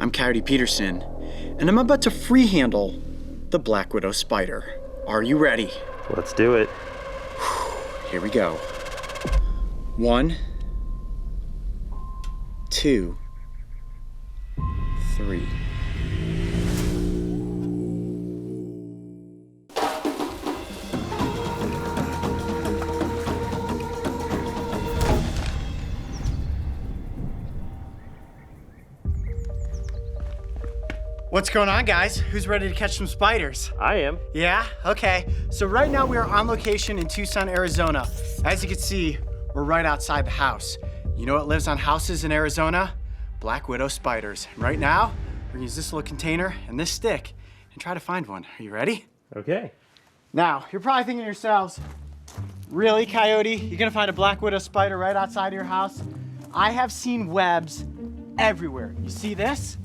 I'm Coyote Peterson, and I'm about to free handle the Black Widow spider. Are you ready? Let's do it. Here we go. 1, 2, 3. What's going on, guys? Who's ready to catch some spiders? I am. Yeah? Okay. So right now we are on location in Tucson, Arizona. As you can see, we're right outside the house. You know what lives on houses in Arizona? Black widow spiders. And right now, we're gonna use this little container and this stick and try to find one. Are you ready? Okay. Now, you're probably thinking to yourselves, really, Coyote? You're gonna find a black widow spider right outside of your house? I have seen webs everywhere. You see this?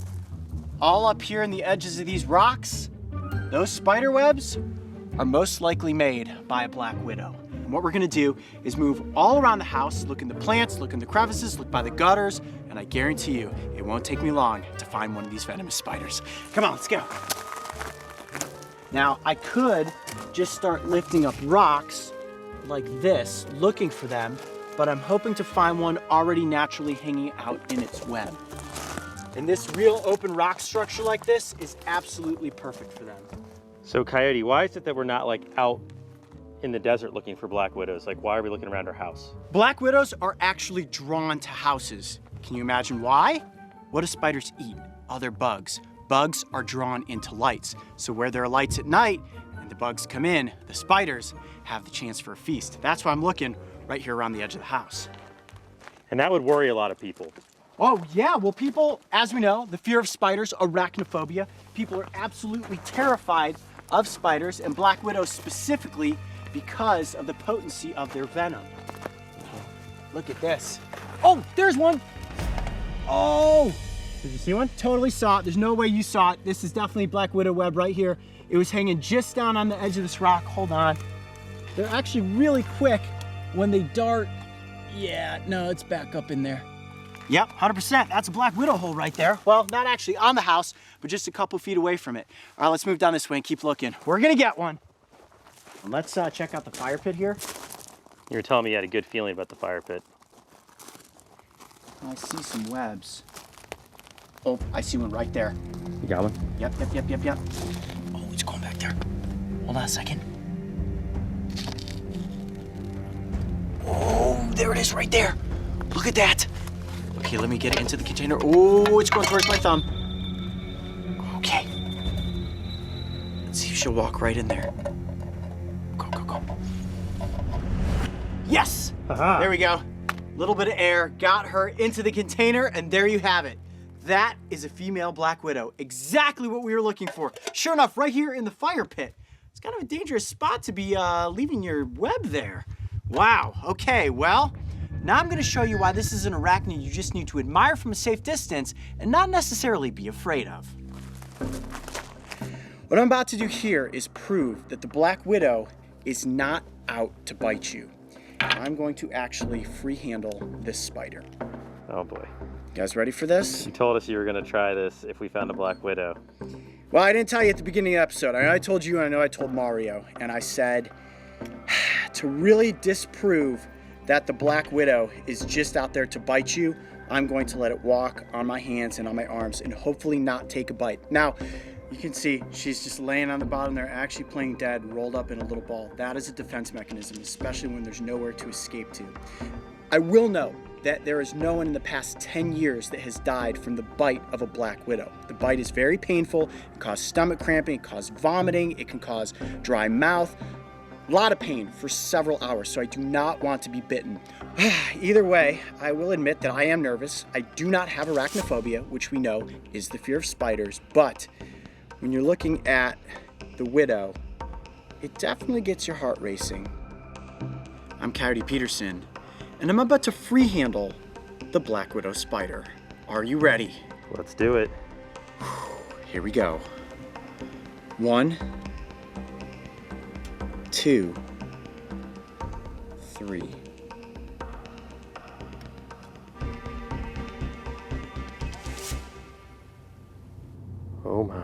All up here in the edges of these rocks, those spider webs are most likely made by a black widow. And what we're gonna do is move all around the house, look in the plants, look in the crevices, look by the gutters, and I guarantee you, it won't take me long to find one of these venomous spiders. Come on, let's go. Now, I could just start lifting up rocks like this, looking for them, but I'm hoping to find one already naturally hanging out in its web. And this real open rock structure like this is absolutely perfect for them. So Coyote, why is it that we're not like out in the desert looking for black widows? Like, why are we looking around our house? Black widows are actually drawn to houses. Can you imagine why? What do spiders eat? Other bugs. Bugs are drawn into lights. So where there are lights at night and the bugs come in, the spiders have the chance for a feast. That's why I'm looking right here around the edge of the house. And that would worry a lot of people. Oh yeah, well people, as we know, the fear of spiders, arachnophobia. People are absolutely terrified of spiders and black widows specifically because of the potency of their venom. Look at this. Oh, there's one. Oh, did you see one? Totally saw it. There's no way you saw it. This is definitely black widow web right here. It was hanging just down on the edge of this rock. Hold on. They're actually really quick when they dart. Yeah, no, it's back up in there. Yep, 100%. That's a black widow hole right there. Well, not actually on the house, but just a couple feet away from it. All right, let's move down this way and keep looking. We're gonna get one. And let's check out the fire pit here. You were telling me you had a good feeling about the fire pit. I see some webs. Oh, I see one right there. You got one? Yep. Oh, it's going back there. Hold on a second. Oh, there it is right there. Look at that. Okay, let me get it into the container. Oh, it's going towards my thumb. Okay. Let's see if she'll walk right in there. Go. Yes! Aha. There we go. Little bit of air, got her into the container, and there you have it. That is a female black widow. Exactly what we were looking for. Sure enough, right here in the fire pit. It's kind of a dangerous spot to be leaving your web there. Wow, okay, well, now I'm gonna show you why this is an arachnid you just need to admire from a safe distance and not necessarily be afraid of. What I'm about to do here is prove that the black widow is not out to bite you. I'm going to actually free handle this spider. Oh boy. You guys ready for this? You told us you were gonna try this if we found a black widow. Well, I didn't tell you at the beginning of the episode. I know I told you and I know I told Mario, and I said to really disprove that the black widow is just out there to bite you, I'm going to let it walk on my hands and on my arms and hopefully not take a bite. Now, you can see she's just laying on the bottom there, actually playing dead, rolled up in a little ball. That is a defense mechanism, especially when there's nowhere to escape to. I will note that there is no one in the past 10 years that has died from the bite of a black widow. The bite is very painful, it causes stomach cramping, it causes vomiting, it can cause dry mouth, a lot of pain for several hours, so I do not want to be bitten. Either way, I will admit that I am nervous. I do not have arachnophobia, which we know is the fear of spiders, but when you're looking at the widow, it definitely gets your heart racing. I'm Coyote Peterson, and I'm about to free handle the black widow spider. Are you ready? Let's do it. Here we go. 1, 2, 3. Oh my.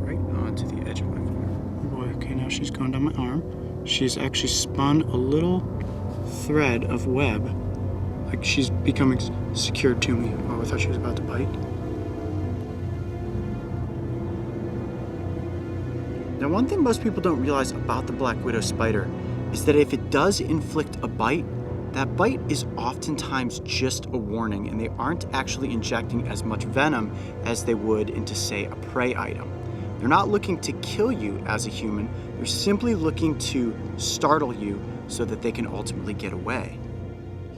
Right onto the edge of my arm. Oh boy, okay, now she's gone down my arm. She's actually spun a little thread of web. Like she's becoming secured to me. Oh, I thought she was about to bite. Now, one thing most people don't realize about the black widow spider is that if it does inflict a bite, that bite is oftentimes just a warning, and they aren't actually injecting as much venom as they would into, say, a prey item. They're not looking to kill you as a human, they're simply looking to startle you so that they can ultimately get away.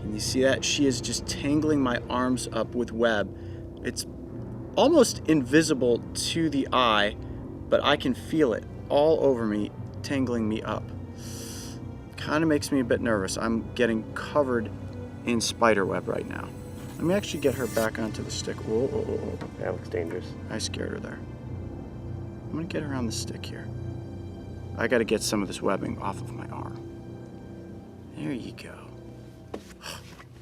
Can you see that? She is just tangling my arms up with web. It's almost invisible to the eye, but I can feel it all over me, tangling me up. Kind of makes me a bit nervous. I'm getting covered in spider web right now. Let me actually get her back onto the stick. Oh. That looks dangerous. I scared her there. I'm gonna get her on the stick here. I gotta get some of this webbing off of my arm. There you go.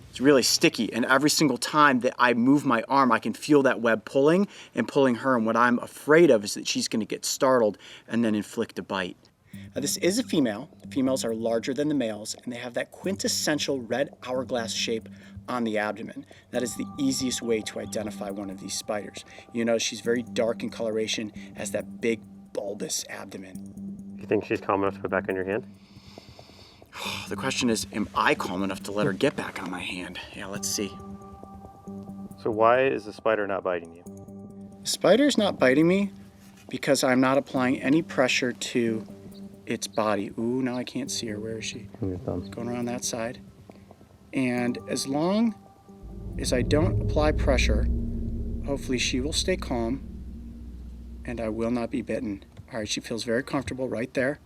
It's really sticky, and every single time that I move my arm, I can feel that web pulling and pulling her, and what I'm afraid of is that she's gonna get startled and then inflict a bite. Now, this is a female. The females are larger than the males, and they have that quintessential red hourglass shape on the abdomen. That is the easiest way to identify one of these spiders. You know, she's very dark in coloration, has that big bulbous abdomen. You think she's calm enough to put back on your hand? The question is, am I calm enough to let her get back on my hand? Yeah, let's see. So why is the spider not biting you? The spider's not biting me because I'm not applying any pressure to its body. Ooh, now I can't see her. Where is she? Your thumb. Going around that side. And as long as I don't apply pressure, hopefully she will stay calm and I will not be bitten. All right, she feels very comfortable right there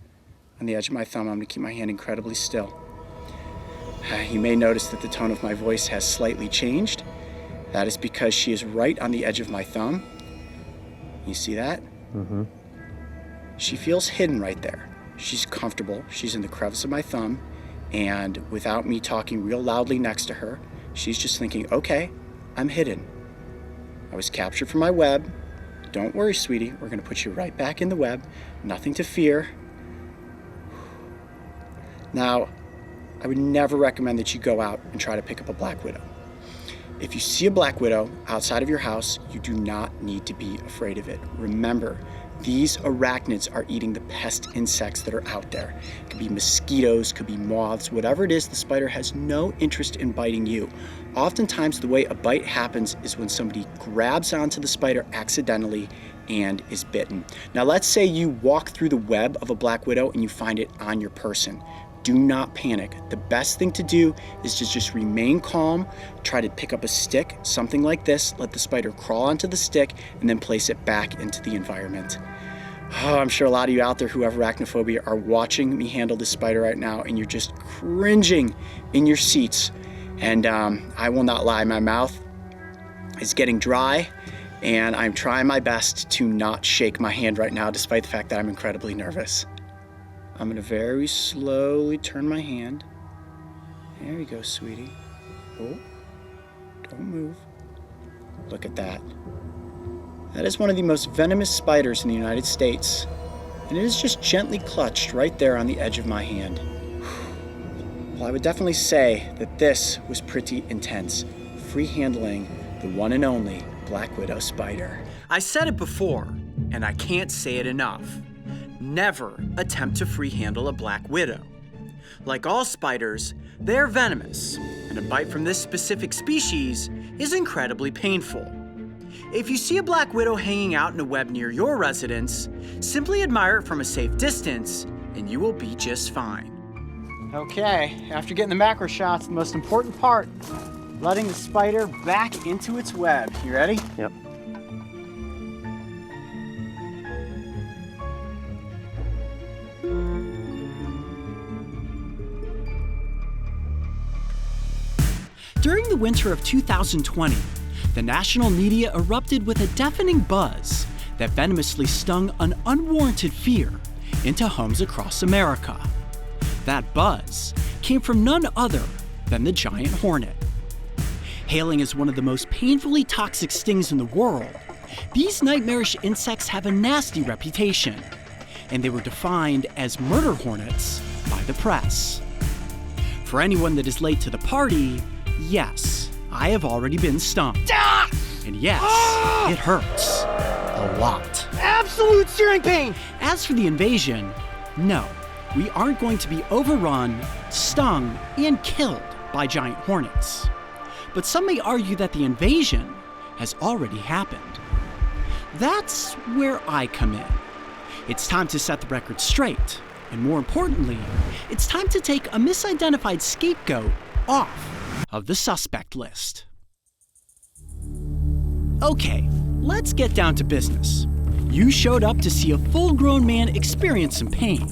on the edge of my thumb. I'm gonna keep my hand incredibly still. You may notice that the tone of my voice has slightly changed. That is because she is right on the edge of my thumb. You see that? Mm-hmm. She feels hidden right there. She's comfortable. She's in the crevice of my thumb. And without me talking real loudly next to her, she's just thinking, okay, I'm hidden. I was captured from my web. Don't worry, sweetie. We're gonna put you right back in the web. Nothing to fear. Now, I would never recommend that you go out and try to pick up a black widow. If you see a black widow outside of your house, you do not need to be afraid of it. Remember, these arachnids are eating the pest insects that are out there. It could be mosquitoes, could be moths, whatever it is, the spider has no interest in biting you. Oftentimes, the way a bite happens is when somebody grabs onto the spider accidentally and is bitten. Now, let's say you walk through the web of a black widow and you find it on your person. Do not panic. The best thing to do is to just remain calm, try to pick up a stick, something like this, let the spider crawl onto the stick, and then place it back into the environment. Oh, I'm sure a lot of you out there who have arachnophobia are watching me handle this spider right now, and you're just cringing in your seats. And I will not lie, my mouth is getting dry, and I'm trying my best to not shake my hand right now, despite the fact that I'm incredibly nervous. I'm gonna very slowly turn my hand. There you go, sweetie. Oh, don't move. Look at that. That is one of the most venomous spiders in the United States, and it is just gently clutched right there on the edge of my hand. Well, I would definitely say that this was pretty intense, free handling the one and only black widow spider. I said it before, and I can't say it enough. Never attempt to free handle a black widow. Like all spiders, they're venomous, and a bite from this specific species is incredibly painful. If you see a black widow hanging out in a web near your residence, simply admire it from a safe distance, and you will be just fine. Okay, after getting the macro shots, the most important part, letting the spider back into its web. You ready? Yep. During the winter of 2020, the national media erupted with a deafening buzz that venomously stung an unwarranted fear into homes across America. That buzz came from none other than the giant hornet. Hailing is one of the most painfully toxic stings in the world. These nightmarish insects have a nasty reputation, and they were defined as murder hornets by the press. For anyone that is late to the party, yes, I have already been stung. And yes, it hurts. A lot. Absolute searing pain! As for the invasion, no, we aren't going to be overrun, stung, and killed by giant hornets. But some may argue that the invasion has already happened. That's where I come in. It's time to set the record straight, and more importantly, it's time to take a misidentified scapegoat off of the suspect list. Okay, let's get down to business. You showed up to see a full-grown man experience some pain.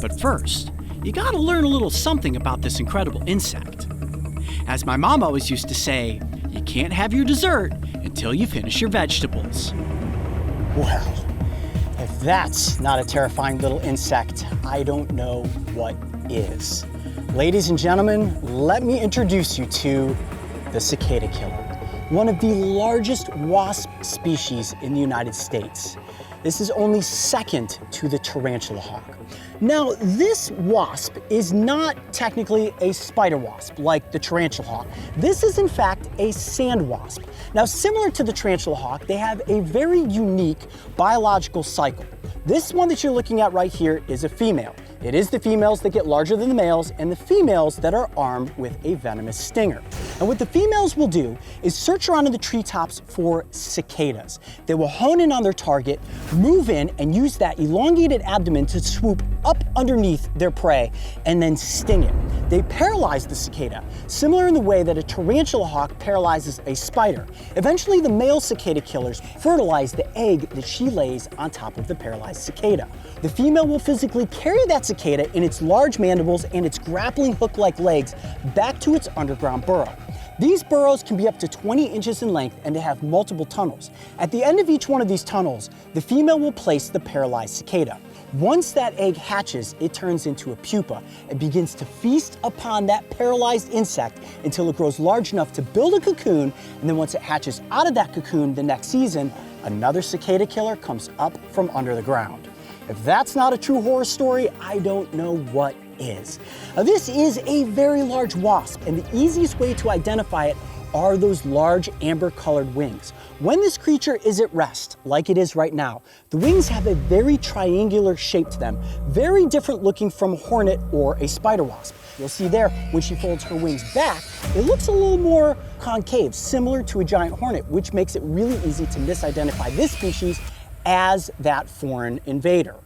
But first, you gotta learn a little something about this incredible insect. As my mom always used to say, you can't have your dessert until you finish your vegetables. Well, if that's not a terrifying little insect, I don't know what is. Ladies and gentlemen, let me introduce you to the cicada killer, one of the largest wasp species in the United States. This is only second to the tarantula hawk. Now, this wasp is not technically a spider wasp like the tarantula hawk. This is in fact a sand wasp. Now, similar to the tarantula hawk, they have a very unique biological cycle. This one that you're looking at right here is a female. It is the females that get larger than the males, and the females that are armed with a venomous stinger. And what the females will do is search around in the treetops for cicadas. They will hone in on their target, move in, and use that elongated abdomen to swoop up underneath their prey and then sting it. They paralyze the cicada, similar in the way that a tarantula hawk paralyzes a spider. Eventually, the male cicada killers fertilize the egg that she lays on top of the paralyzed cicada. The female will physically carry that cicada in its large mandibles and its grappling hook-like legs back to its underground burrow. These burrows can be up to 20 inches in length, and they have multiple tunnels. At the end of each one of these tunnels, the female will place the paralyzed cicada. Once that egg hatches, it turns into a pupa and begins to feast upon that paralyzed insect until it grows large enough to build a cocoon, and then once it hatches out of that cocoon the next season, another cicada killer comes up from under the ground. If that's not a true horror story, I don't know what is. Now, this is a very large wasp, and the easiest way to identify it are those large amber-colored wings. When this creature is at rest, like it is right now, the wings have a very triangular shape to them, very different looking from a hornet or a spider wasp. You'll see there, when she folds her wings back, it looks a little more concave, similar to a giant hornet, which makes it really easy to misidentify this species as that foreign invader.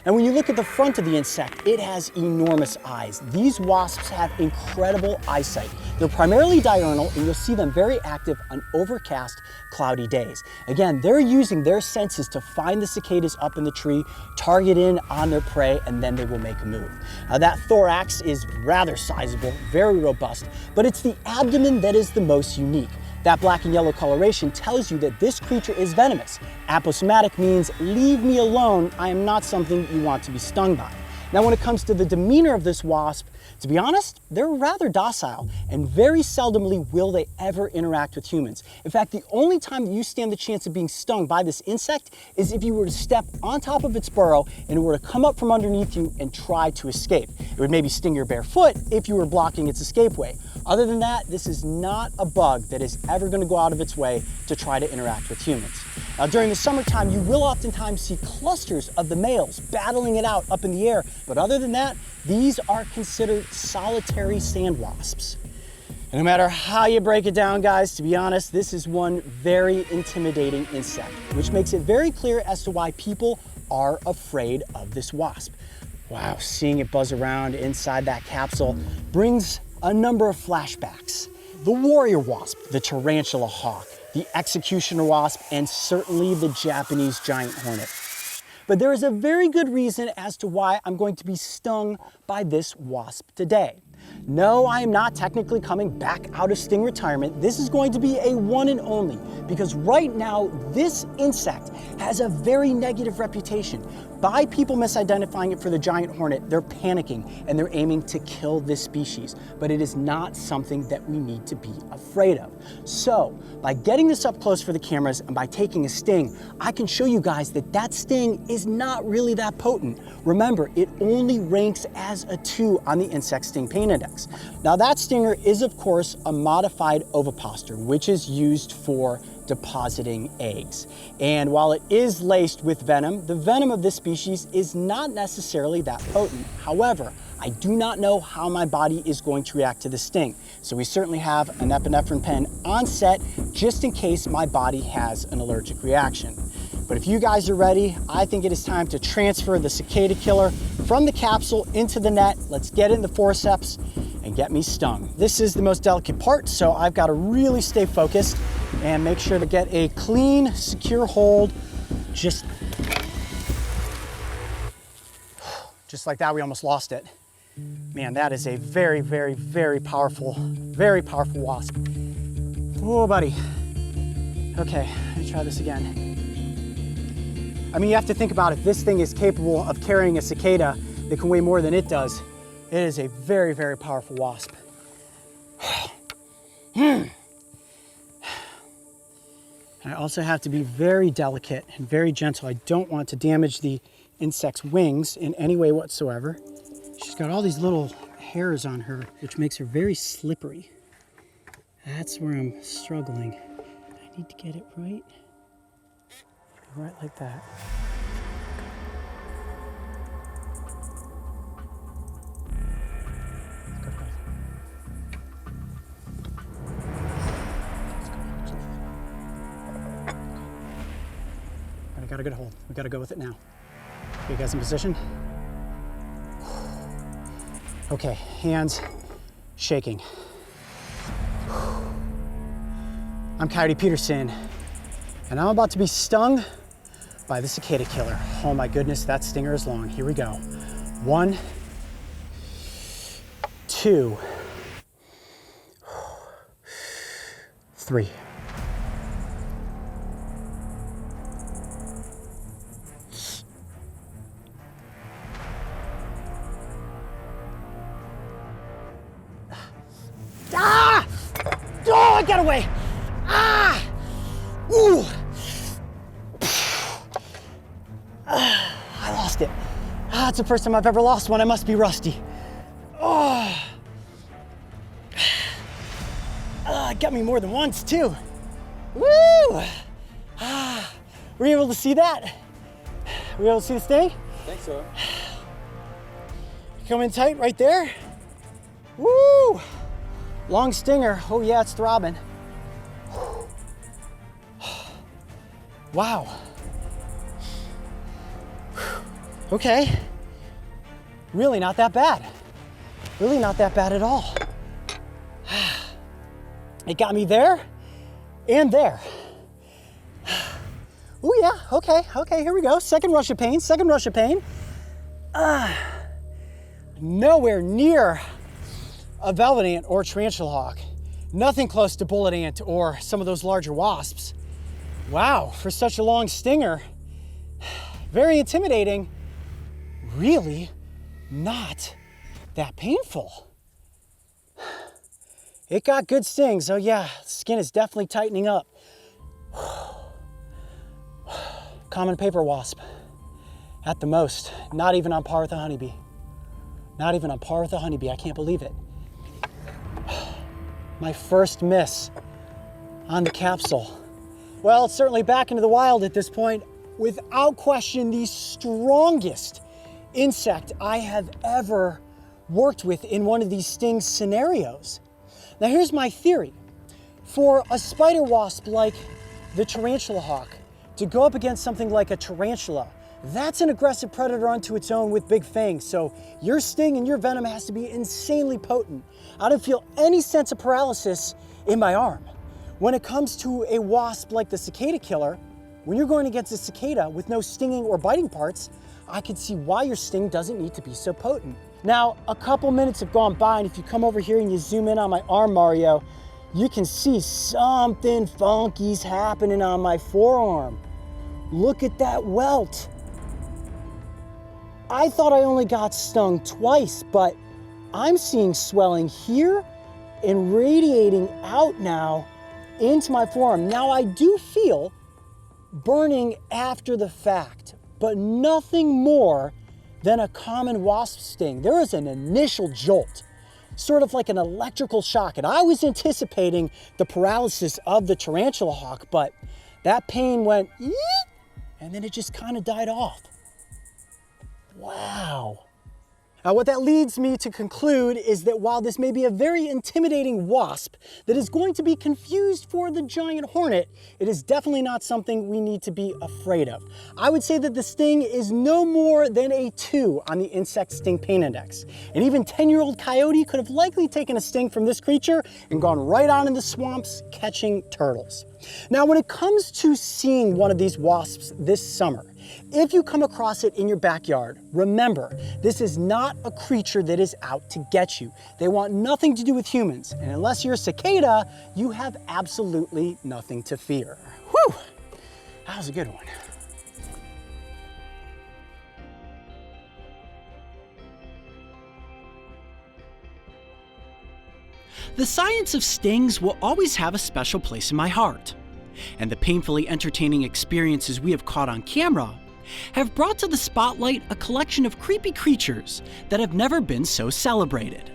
And when you look at the front of the insect, it has enormous eyes. These wasps have incredible eyesight. They're primarily diurnal, and you'll see them very active on overcast, cloudy days. Again, they're using their senses to find the cicadas up in the tree, target in on their prey, and then they will make a move. Now, that thorax is rather sizable, very robust, but it's the abdomen that is the most unique. That black and yellow coloration tells you that this creature is venomous. Aposematic means leave me alone, I am not something you want to be stung by. Now, when it comes to the demeanor of this wasp, to be honest, they're rather docile, and very seldomly will they ever interact with humans. In fact, the only time that you stand the chance of being stung by this insect is if you were to step on top of its burrow and it were to come up from underneath you and try to escape. It would maybe sting your bare foot if you were blocking its escape way. Other than that, this is not a bug that is ever going to go out of its way to try to interact with humans. Now, during the summertime, you will oftentimes see clusters of the males battling it out up in the air, but other than that, these are considered solitary sand wasps. And no matter how you break it down, guys, to be honest, this is one very intimidating insect, which makes it very clear as to why people are afraid of this wasp. Wow, seeing it buzz around inside that capsule brings a number of flashbacks. The warrior wasp, the tarantula hawk, the executioner wasp, and certainly the Japanese giant hornet. But there is a very good reason as to why I'm going to be stung by this wasp today. No, I am not technically coming back out of sting retirement. This is going to be a one and only, because right now this insect has a very negative reputation. by people misidentifying it for the giant hornet, they're panicking and they're aiming to kill this species, but it is not something that we need to be afraid of. So by getting this up close for the cameras and by taking a sting, I can show you guys that that sting is not really that potent. Remember, it only ranks as a 2 on the insect sting pain index. Now that stinger is of course a modified ovipositor, which is used for depositing eggs. And while it is laced with venom, the venom of this species is not necessarily that potent. However, I do not know how my body is going to react to the sting. So we certainly have an epinephrine pen on set just in case my body has an allergic reaction. But if you guys are ready, I think it is time to transfer the cicada killer from the capsule into the net. Let's get it in the forceps and get me stung. This is the most delicate part, so I've got to really stay focused and make sure to get a clean, secure hold. Just like that, we almost lost it. Man, that is a very, very, very powerful wasp. Oh, buddy. Okay, let me try this again. I mean, you have to think about it. This thing is capable of carrying a cicada that can weigh more than it does. It is a very, very powerful wasp. I also have to be very delicate and very gentle. I don't want to damage the insect's wings in any way whatsoever. She's got all these little hairs on her, which makes her very slippery. That's where I'm struggling. I need to get it right. Right like that. I got a good hold. We got to go with it now. You guys in position? Okay, hands shaking. I'm Coyote Peterson, and I'm about to be stung by the cicada killer. Oh my goodness, that stinger is long. Here we go. 1, 2, 3. Ah! Oh, I got away. Ah! Ooh! I lost it. Ah, it's the first time I've ever lost one. I must be rusty. Oh! It got me more than once, too. Woo! Ah, were you able to see that? Were you able to see the sting? I think so. Come in tight right there. Woo! Long stinger. Oh yeah, it's throbbing. Wow. Okay. Really not that bad. Really not that bad at all. It got me there and there. Oh yeah, okay, here we go. Second rush of pain. Nowhere near a velvet ant or tarantula hawk. Nothing close to bullet ant or some of those larger wasps. Wow, for such a long stinger, very intimidating, really not that painful. It got good stings, oh yeah, skin is definitely tightening up. Common paper wasp, at the most, not even on par with a honeybee. Not even on par with a honeybee, I can't believe it. My first miss on the capsule. Well, it's certainly back into the wild at this point. Without question, the strongest insect I have ever worked with in one of these sting scenarios. Now here's my theory. For a spider wasp like the tarantula hawk to go up against something like a tarantula, that's an aggressive predator unto its own with big fangs, so your sting and your venom has to be insanely potent. I don't feel any sense of paralysis in my arm. When it comes to a wasp like the cicada killer, when you're going against a cicada with no stinging or biting parts, I can see why your sting doesn't need to be so potent. Now, a couple minutes have gone by, and if you come over here and you zoom in on my arm, Mario, you can see something funky's happening on my forearm. Look at that welt. I thought I only got stung twice, but I'm seeing swelling here and radiating out now into my forearm. Now I do feel burning after the fact, but nothing more than a common wasp sting. There is an initial jolt, sort of like an electrical shock, and I was anticipating the paralysis of the tarantula hawk, but that pain went yeet, and then it just kind of died off. Wow. Now, what that leads me to conclude is that while this may be a very intimidating wasp that is going to be confused for the giant hornet, it is definitely not something we need to be afraid of. I would say that the sting is no more than a 2 on the insect sting pain index. And even 10-year-old Coyote could have likely taken a sting from this creature and gone right on in the swamps catching turtles. Now, when it comes to seeing one of these wasps this summer, if you come across it in your backyard, remember, this is not a creature that is out to get you. They want nothing to do with humans, and unless you're a cicada, you have absolutely nothing to fear. Whew, that was a good one. The science of stings will always have a special place in my heart, and the painfully entertaining experiences we have caught on camera have brought to the spotlight a collection of creepy creatures that have never been so celebrated.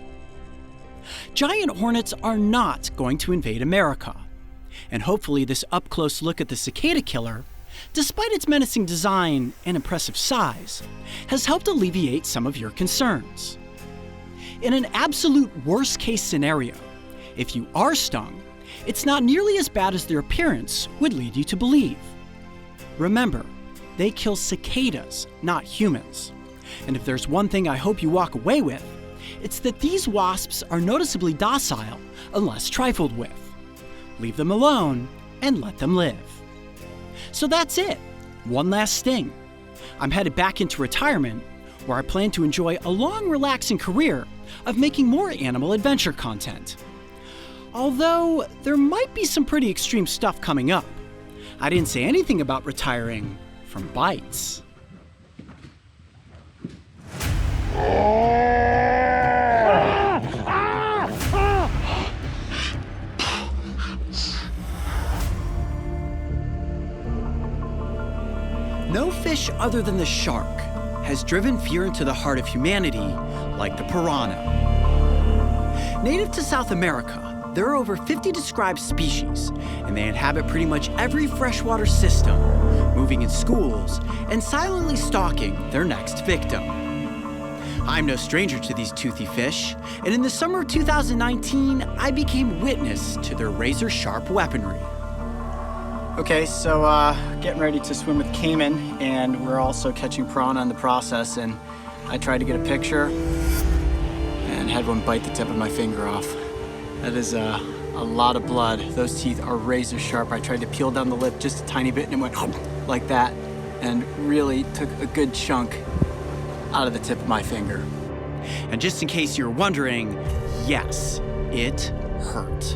Giant hornets are not going to invade America, and hopefully this up-close look at the cicada killer, despite its menacing design and impressive size, has helped alleviate some of your concerns. In an absolute worst-case scenario, if you are stung, it's not nearly as bad as their appearance would lead you to believe. Remember, they kill cicadas, not humans. And if there's one thing I hope you walk away with, it's that these wasps are noticeably docile unless trifled with. Leave them alone and let them live. So that's it. One last sting. I'm headed back into retirement, where I plan to enjoy a long, relaxing career of making more animal adventure content. Although, there might be some pretty extreme stuff coming up. I didn't say anything about retiring from bites. No fish other than the shark has driven fear into the heart of humanity like the piranha. Native to South America, there are over 50 described species, and they inhabit pretty much every freshwater system, moving in schools and silently stalking their next victim. I'm no stranger to these toothy fish, and in the summer of 2019, I became witness to their razor-sharp weaponry. Okay, so getting ready to swim with Cayman, and we're also catching piranha in the process, and I tried to get a picture and had one bite the tip of my finger off. That is a lot of blood. Those teeth are razor sharp. I tried to peel down the lip just a tiny bit and it went like that, and really took a good chunk out of the tip of my finger. And just in case you're wondering, yes, it hurt.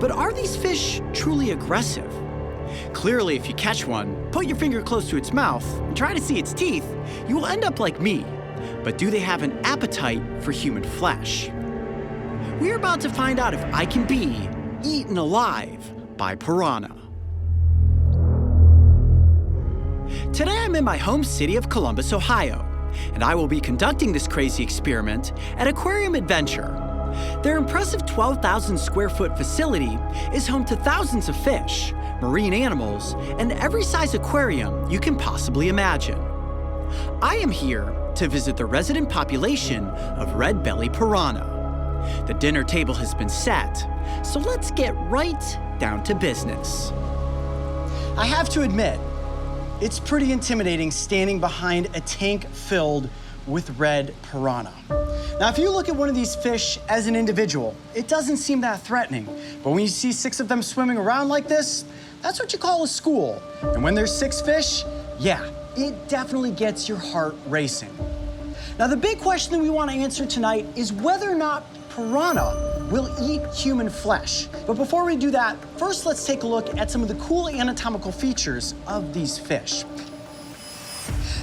But are these fish truly aggressive? Clearly, if you catch one, put your finger close to its mouth, and try to see its teeth, you will end up like me. But do they have an appetite for human flesh? We're about to find out if I can be eaten alive by piranha. Today I'm in my home city of Columbus, Ohio, and I will be conducting this crazy experiment at Aquarium Adventure. Their impressive 12,000 square foot facility is home to thousands of fish, marine animals, and every size aquarium you can possibly imagine. I am here to visit the resident population of red-belly piranha. The dinner table has been set, so let's get right down to business. I have to admit, it's pretty intimidating standing behind a tank filled with red piranha. Now, if you look at one of these fish as an individual, it doesn't seem that threatening. But when you see 6 of them swimming around like this, that's what you call a school. And when there's 6 fish, yeah, it definitely gets your heart racing. Now, the big question that we want to answer tonight is whether or not piranha will eat human flesh. But before we do that, first let's take a look at some of the cool anatomical features of these fish.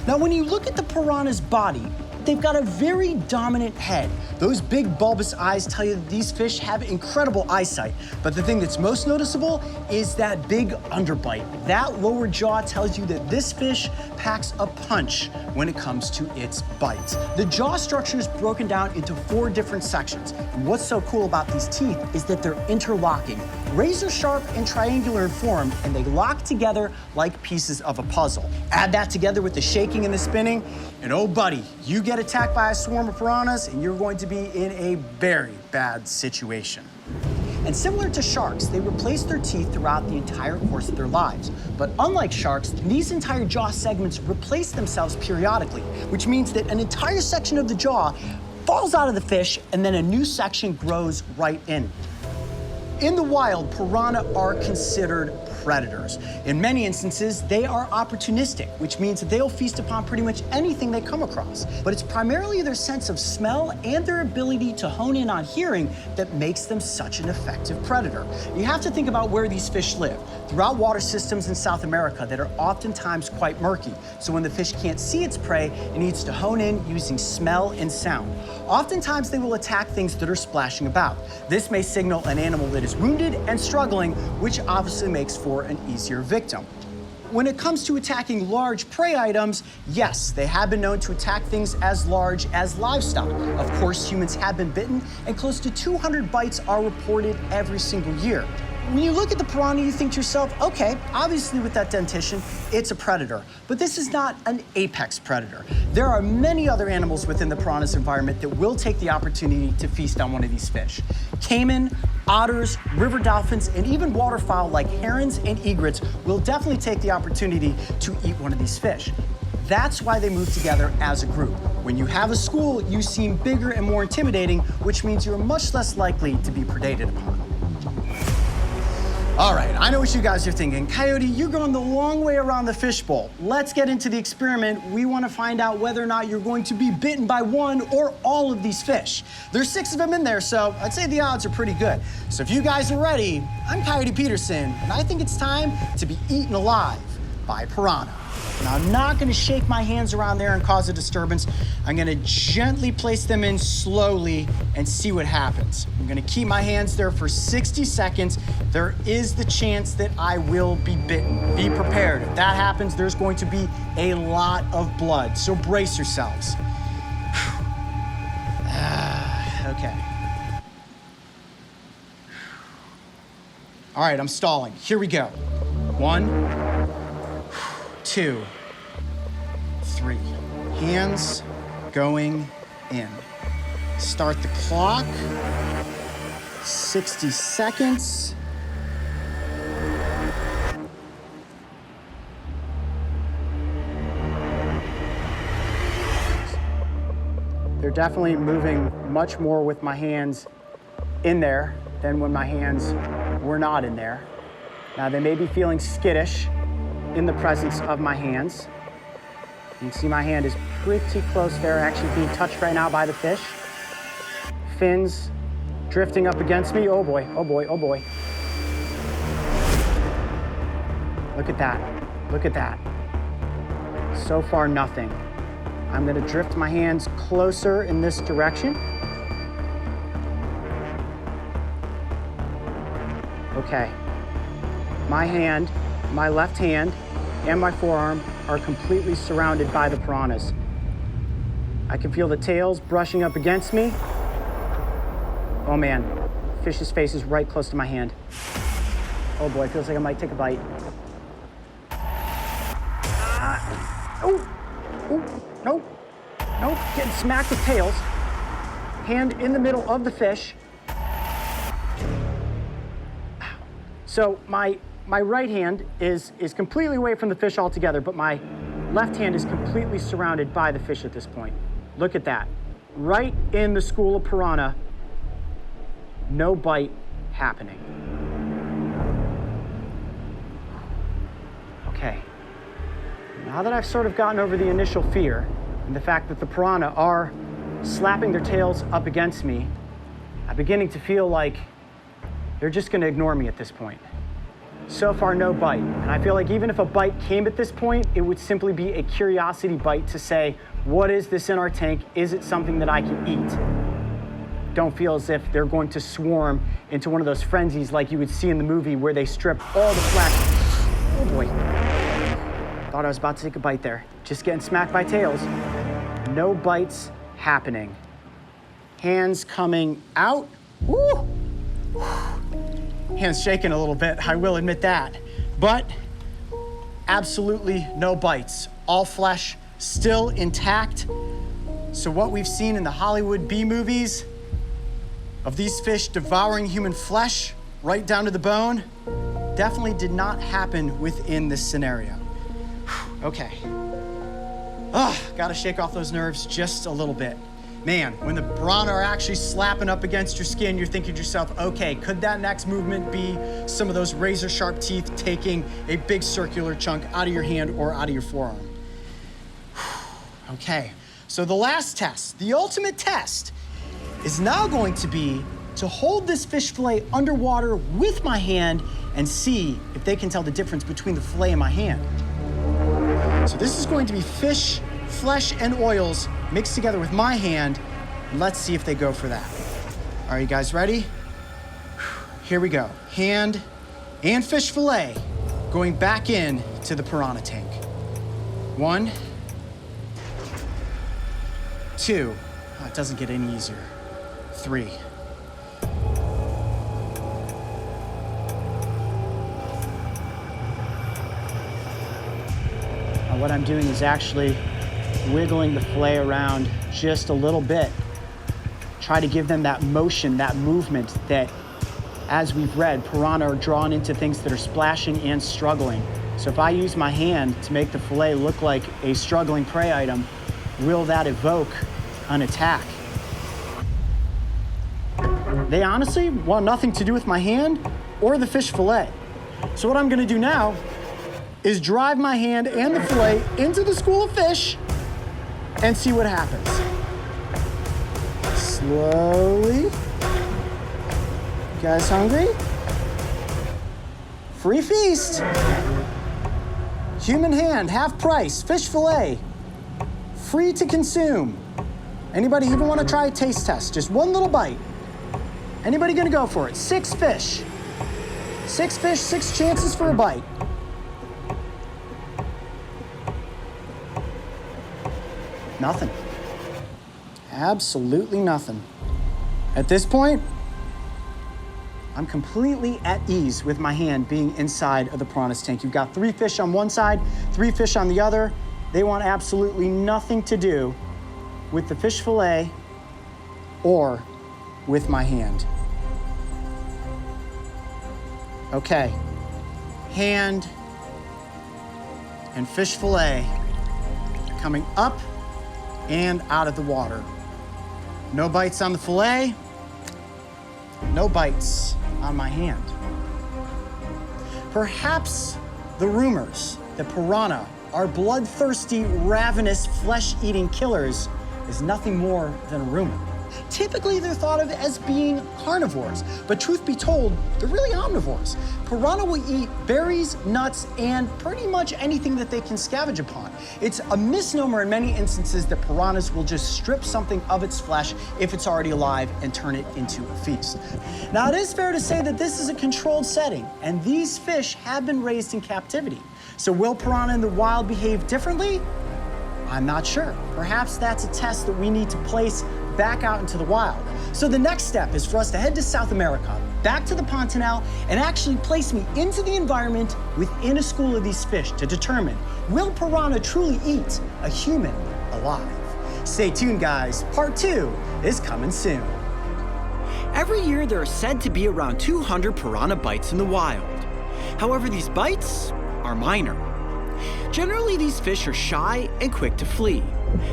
Now, when you look at the piranha's body, they've got a very dominant head. Those big bulbous eyes tell you that these fish have incredible eyesight. But the thing that's most noticeable is that big underbite. That lower jaw tells you that this fish packs a punch when it comes to its bites. The jaw structure is broken down into 4 different sections. And what's so cool about these teeth is that they're interlocking, razor sharp and triangular in form, and they lock together like pieces of a puzzle. Add that together with the shaking and the spinning, and oh buddy, you get attacked by a swarm of piranhas and you're going to be in a very bad situation. And similar to sharks, they replace their teeth throughout the entire course of their lives. But unlike sharks, these entire jaw segments replace themselves periodically, which means that an entire section of the jaw falls out of the fish and then a new section grows right in. In the wild, piranha are considered predators. In many instances, they are opportunistic, which means that they'll feast upon pretty much anything they come across. But it's primarily their sense of smell and their ability to hone in on hearing that makes them such an effective predator. You have to think about where these fish live. Throughout water systems in South America that are oftentimes quite murky. So when the fish can't see its prey, it needs to hone in using smell and sound. Oftentimes they will attack things that are splashing about. This may signal an animal that is wounded and struggling, which obviously makes for an easier victim. When it comes to attacking large prey items, yes, they have been known to attack things as large as livestock. Of course, humans have been bitten, and close to 200 bites are reported every single year. When you look at the piranha, you think to yourself, okay, obviously with that dentition, it's a predator. But this is not an apex predator. There are many other animals within the piranha's environment that will take the opportunity to feast on one of these fish. Caiman, otters, river dolphins, and even waterfowl like herons and egrets will definitely take the opportunity to eat one of these fish. That's why they move together as a group. When you have a school, you seem bigger and more intimidating, which means you're much less likely to be predated upon. All right, I know what you guys are thinking. Coyote, you're going the long way around the fishbowl. Let's get into the experiment. We want to find out whether or not you're going to be bitten by one or all of these fish. There's 6 of them in there, so I'd say the odds are pretty good. So if you guys are ready, I'm Coyote Peterson, and I think it's time to be eaten alive by piranha. Now, I'm not going to shake my hands around there and cause a disturbance. I'm going to gently place them in slowly and see what happens. I'm going to keep my hands there for 60 seconds. There is the chance that I will be bitten. Be prepared. If that happens, there's going to be a lot of blood, so brace yourselves. Okay. All right, I'm stalling. Here we go. 1, 2, 3. Hands going in. Start the clock. 60 seconds. They're definitely moving much more with my hands in there than when my hands were not in there. Now, they may be feeling skittish in the presence of my hands. You can see my hand is pretty close there, actually being touched right now by the fish. Fins drifting up against me. Oh boy, oh boy, oh boy. Look at that, look at that. So far, nothing. I'm gonna drift my hands closer in this direction. Okay, my hand, my left hand, and my forearm are completely surrounded by the piranhas. I can feel the tails brushing up against me. Oh man, fish's face is right close to my hand. Oh boy, it feels like I might take a bite. Oh, nope, nope, getting smacked with tails. Hand in the middle of the fish. So my right hand is completely away from the fish altogether, but my left hand is completely surrounded by the fish at this point. Look at that. Right in the school of piranha, no bite happening. Okay. Now that I've sort of gotten over the initial fear and the fact that the piranha are slapping their tails up against me, I'm beginning to feel like they're just gonna ignore me at this point. So far, no bite. And I feel like even if a bite came at this point, it would simply be a curiosity bite to say, what is this in our tank? Is it something that I can eat? Don't feel as if they're going to swarm into one of those frenzies like you would see in the movie where they strip all the flesh. Oh boy. Thought I was about to take a bite there. Just getting smacked by tails. No bites happening. Hands coming out. Woo! Hands shaking a little bit, I will admit that. But absolutely no bites. All flesh still intact. So what we've seen in the Hollywood B movies of these fish devouring human flesh right down to the bone definitely did not happen within this scenario. Okay. Gotta shake off those nerves just a little bit. Man, when the piranha are actually slapping up against your skin, you're thinking to yourself, okay, could that next movement be some of those razor sharp teeth taking a big circular chunk out of your hand or out of your forearm? Okay, so the last test, the ultimate test, is now going to be to hold this fish fillet underwater with my hand and see if they can tell the difference between the fillet and my hand. So this is going to be fish, flesh, and oils mixed together with my hand, and let's see if they go for that. Are you guys ready? Here we go. Hand and fish fillet going back in to the piranha tank. 1, 2, oh, it doesn't get any easier. 3. Now what I'm doing is actually wiggling the fillet around just a little bit. Try to give them that motion, that movement that, as we've read, piranha are drawn into things that are splashing and struggling. So if I use my hand to make the fillet look like a struggling prey item, will that evoke an attack? They honestly want nothing to do with my hand or the fish fillet. So what I'm gonna do now is drive my hand and the fillet into the school of fish and see what happens. Slowly. You guys hungry? Free feast. Human hand, half price, fish fillet, free to consume. Anybody even want to try a taste test? Just one little bite. Anybody gonna go for it? 6 fish. 6 fish, 6 chances for a bite. Nothing. Absolutely nothing. At this point, I'm completely at ease with my hand being inside of the piranha's tank. You've got 3 fish on one side, 3 fish on the other. They want absolutely nothing to do with the fish fillet or with my hand. Okay, hand and fish fillet coming up and out of the water. No bites on the fillet, no bites on my hand. Perhaps the rumors that piranha are bloodthirsty, ravenous, flesh-eating killers is nothing more than a rumor. Typically, they're thought of as being carnivores, but truth be told, they're really omnivores. Piranha will eat berries, nuts, and pretty much anything that they can scavenge upon. It's a misnomer in many instances that piranhas will just strip something of its flesh if it's already alive and turn it into a feast. Now, it is fair to say that this is a controlled setting, and these fish have been raised in captivity. So will piranha in the wild behave differently? I'm not sure. Perhaps that's a test that we need to place back out into the wild. So the next step is for us to head to South America, back to the Pantanal, and actually place me into the environment within a school of these fish to determine, will piranha truly eat a human alive? Stay tuned, guys. Part 2 is coming soon. Every year, there are said to be around 200 piranha bites in the wild. However, these bites are minor. Generally, these fish are shy and quick to flee,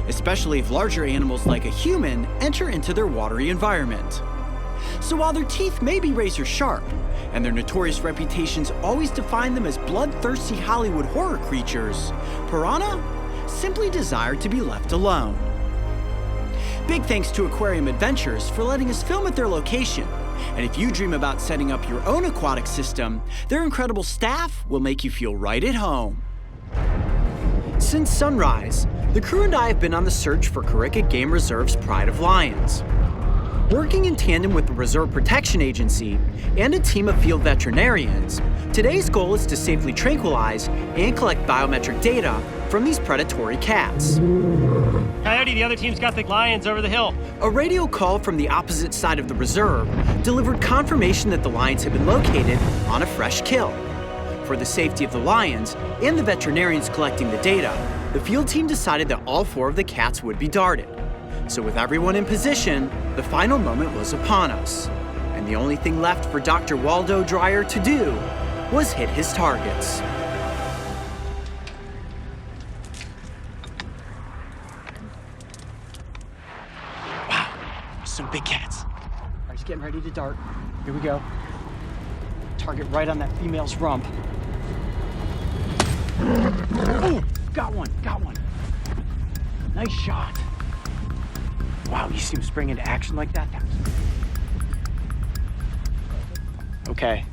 especially if larger animals like a human enter into their watery environment. So while their teeth may be razor sharp, and their notorious reputations always define them as bloodthirsty Hollywood horror creatures, piranha simply desire to be left alone. Big thanks to Aquarium Adventures for letting us film at their location, And if you dream about setting up your own aquatic system, their incredible staff will make you feel right at home. Since sunrise, the crew and I have been on the search for Coyote Game Reserve's pride of lions. Working in tandem with the Reserve Protection Agency and a team of field veterinarians, today's goal is to safely tranquilize and collect biometric data from these predatory cats. Coyote, the other team's got the lions over the hill. A radio call from the opposite side of the reserve delivered confirmation that the lions had been located on a fresh kill. For the safety of the lions and the veterinarians collecting the data, the field team decided that all 4 of the cats would be darted. So with everyone in position, the final moment was upon us. And the only thing left for Dr. Waldo Dreyer to do was hit his targets. Wow, some big cats. All right, he's getting ready to dart. Here we go. Target right on that female's rump. Oh, got one. Nice shot. Wow, you see him spring into action like that? Okay,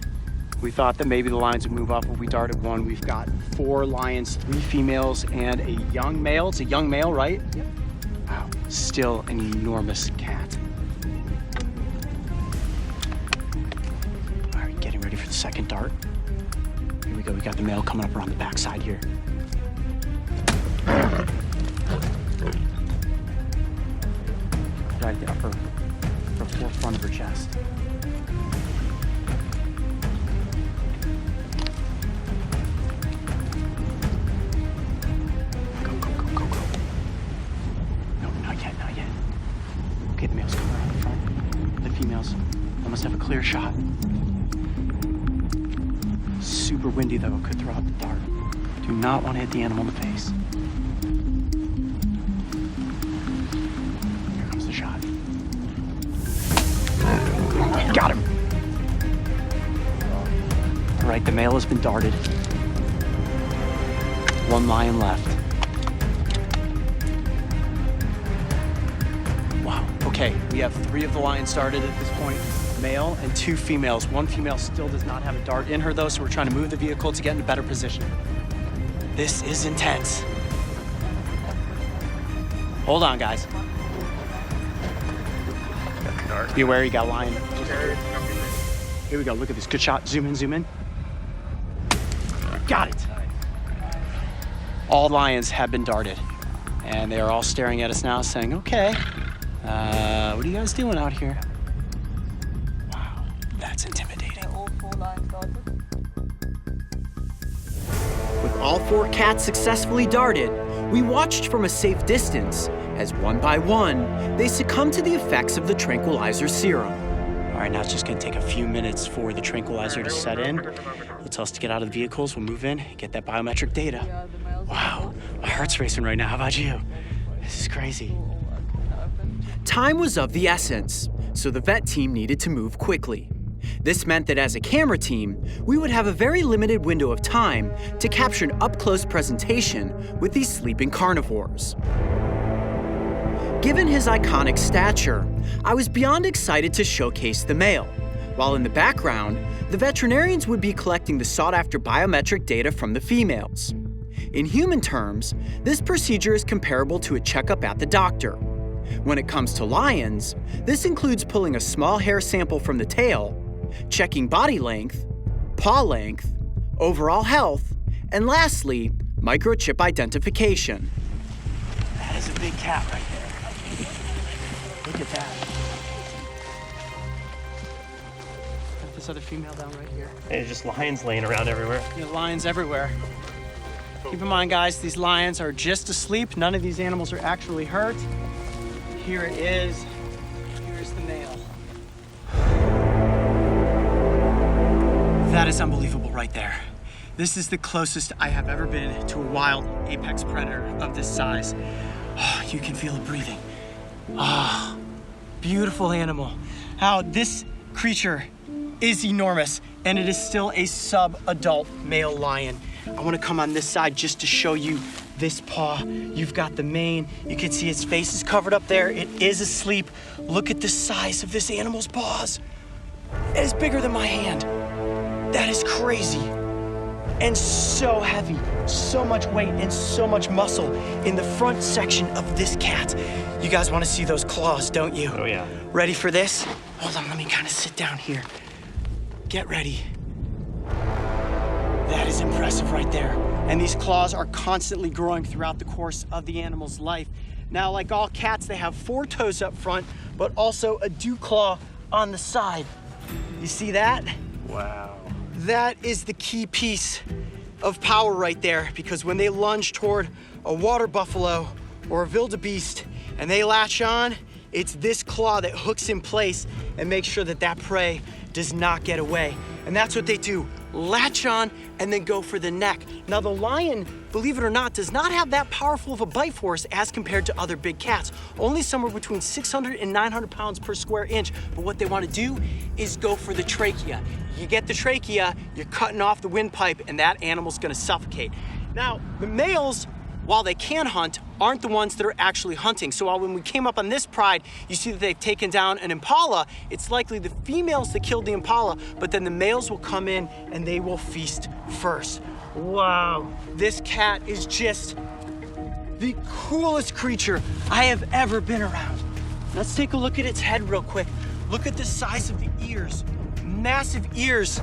we thought that maybe the lions would move up when we darted one. We've got 4 lions, 3 females, and a young male. It's a young male, right? Yep. Wow, still an enormous cat. All right, getting ready for the second dart. Here we go, we got the male coming up around the backside here. Right at the upper forefront of her chest. Go. No, not yet. Okay, the male's coming around the front. The females almost have a clear shot. Super windy though, could throw out the dart. Do not want to hit the animal in the face. Shot. Got him. All right, the male has been darted. 1 lion left. Wow, okay, we have 3 of the lions darted at this point. Male and 2 females. 1 female still does not have a dart in her though, so we're trying to move the vehicle to get in a better position. This is intense. Hold on, guys. Be aware, you got a lion. Here we go, look at this, good shot, zoom in. Got it. All lions have been darted, and they are all staring at us now saying, okay, what are you guys doing out here? Wow, that's intimidating. All 4 lions darted. With all 4 cats successfully darted, we watched from a safe distance as one by one, they succumbed to the effects of the tranquilizer serum. All right, now it's just gonna take a few minutes for the tranquilizer to set in. It'll tell us to get out of the vehicles, we'll move in, get that biometric data. Wow, my heart's racing right now, how about you? This is crazy. Time was of the essence, so the vet team needed to move quickly. This meant that as a camera team, we would have a very limited window of time to capture an up-close presentation with these sleeping carnivores. Given his iconic stature, I was beyond excited to showcase the male, while in the background, the veterinarians would be collecting the sought-after biometric data from the females. In human terms, this procedure is comparable to a checkup at the doctor. When it comes to lions, this includes pulling a small hair sample from the tail, checking body length, paw length, overall health, and lastly, microchip identification. That is a big cat right there. Look at that. Got this other female down right here. There's just lions laying around everywhere. Yeah, lions everywhere. Keep in mind, guys, these lions are just asleep. None of these animals are actually hurt. Here it is. Here's the male. That is unbelievable right there. This is the closest I have ever been to a wild apex predator of this size. Oh, you can feel it breathing. Ah, oh, beautiful animal. How this creature is enormous, and it is still a sub-adult male lion. I want to come on this side just to show you this paw. You've got the mane. You can see its face is covered up there. It is asleep. Look at the size of this animal's paws. It is bigger than my hand. That is crazy. And so heavy, so much weight and so much muscle in the front section of this cat. You guys want to see those claws, don't you? Oh yeah. Ready for this? Hold on, let me kind of sit down here. Get ready. That is impressive right there. And these claws are constantly growing throughout the course of the animal's life. Now, like all cats, they have 4 toes up front, but also a dew claw on the side. You see that? Wow. That is the key piece of power right there, because when they lunge toward a water buffalo or a wildebeest and they latch on, it's this claw that hooks in place and makes sure that that prey does not get away. And that's what they do, latch on and then go for the neck. Now the lion, believe it or not, does not have that powerful of a bite force as compared to other big cats. Only somewhere between 600 and 900 pounds per square inch. But what they want to do is go for the trachea. You get the trachea, you're cutting off the windpipe, and that animal's gonna suffocate. Now, the males, while they can hunt, aren't the ones that are actually hunting. So while when we came up on this pride, you see that they've taken down an impala, it's likely the females that killed the impala, but then the males will come in and they will feast first. Wow, this cat is just the coolest creature I have ever been around. Let's take a look at its head real quick. Look at the size of the ears, massive ears.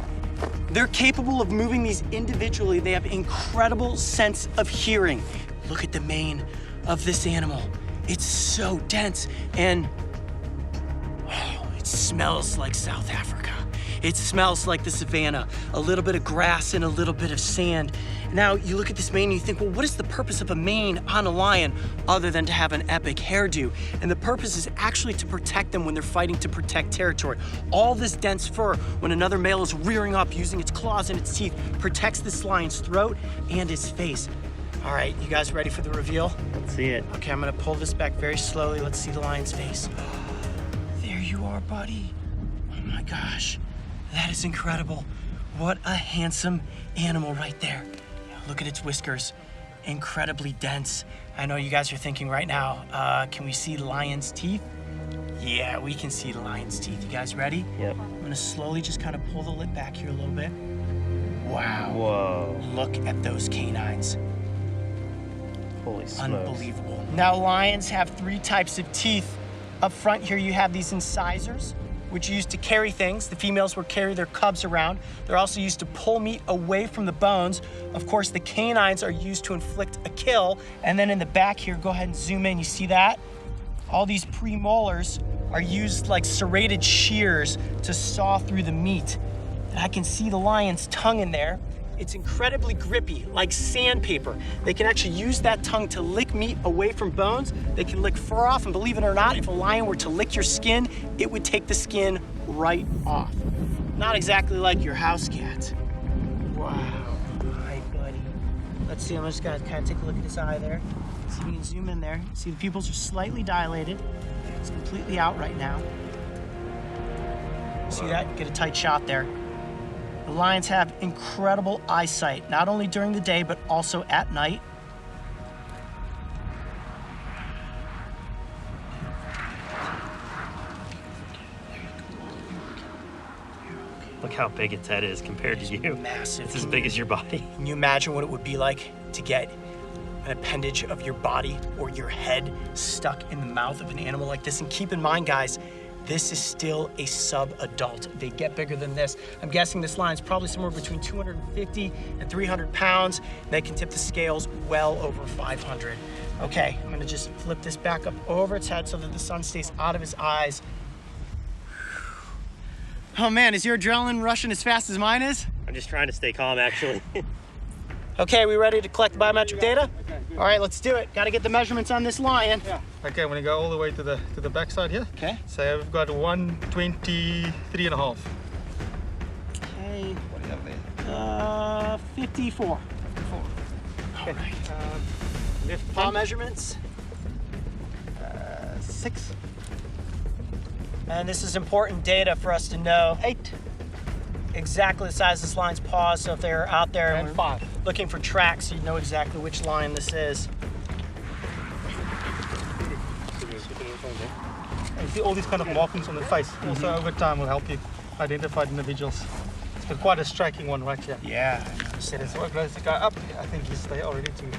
They're capable of moving these individually. They have incredible sense of hearing. Look at the mane of this animal. It's so dense and it smells like South Africa. It smells like the savannah, a little bit of grass and a little bit of sand. Now you look at this mane and you think, well, what is the purpose of a mane on a lion other than to have an epic hairdo? And the purpose is actually to protect them when they're fighting to protect territory. All this dense fur, when another male is rearing up using its claws and its teeth, protects this lion's throat and his face. All right, you guys ready for the reveal? Let's see it. Okay, I'm gonna pull this back very slowly. Let's see the lion's face. There you are, buddy. Oh my gosh, that is incredible. What a handsome animal right there. Look at its whiskers, incredibly dense. I know you guys are thinking right now, can we see the lion's teeth? Yeah, we can see the lion's teeth. You guys ready? Yep. I'm gonna slowly just kind of pull the lip back here a little bit. Wow. Whoa. Look at those canines. Holy smokes. Unbelievable. Now, lions have 3 types of teeth. Up front here, you have these incisors, which are used to carry things. The females will carry their cubs around. They're also used to pull meat away from the bones. Of course, the canines are used to inflict a kill. And then in the back here, go ahead and zoom in. You see that? All these premolars are used like serrated shears to saw through the meat. And I can see the lion's tongue in there. It's incredibly grippy, like sandpaper. They can actually use that tongue to lick meat away from bones. They can lick fur off, and believe it or not, if a lion were to lick your skin, it would take the skin right off. Not exactly like your house cat. Wow. Hi, buddy. Let's see, I'm just gonna kind of take a look at his eye there. See if we can zoom in there. See, the pupils are slightly dilated. It's completely out right now. See that? Get a tight shot there. The lions have incredible eyesight, not only during the day, but also at night. Look how big its head is compared to you. Massive. It's as big as your body. Can you imagine what it would be like to get an appendage of your body or your head stuck in the mouth of an animal like this? And keep in mind, guys, this is still a sub-adult. They get bigger than this. I'm guessing this lion's probably somewhere between 250 and 300 pounds. They can tip the scales well over 500. Okay, I'm gonna just flip this back up over its head so that the sun stays out of his eyes. Oh man, is your adrenaline rushing as fast as mine is? I'm just trying to stay calm, actually. Okay, we ready to collect the biometric data? All right, let's do it. Got to get the measurements on this lion. Yeah. Okay, I'm gonna go all the way to the back side here. Okay. So we've got 123 and a half. Okay. What do you have there? 54. 54. All right. Lift Paw pump, measurements. 6. And this is important data for us to know. 8. Exactly the size of this lion's paws, so if they're out there And we're 5. looking for tracks, you know exactly which lion this is. You see all these kind of markings on the face. Also over time will help you unidentified individuals. It's been quite a striking one right here. Yeah. It is what goes the guy up. I think he's there already too.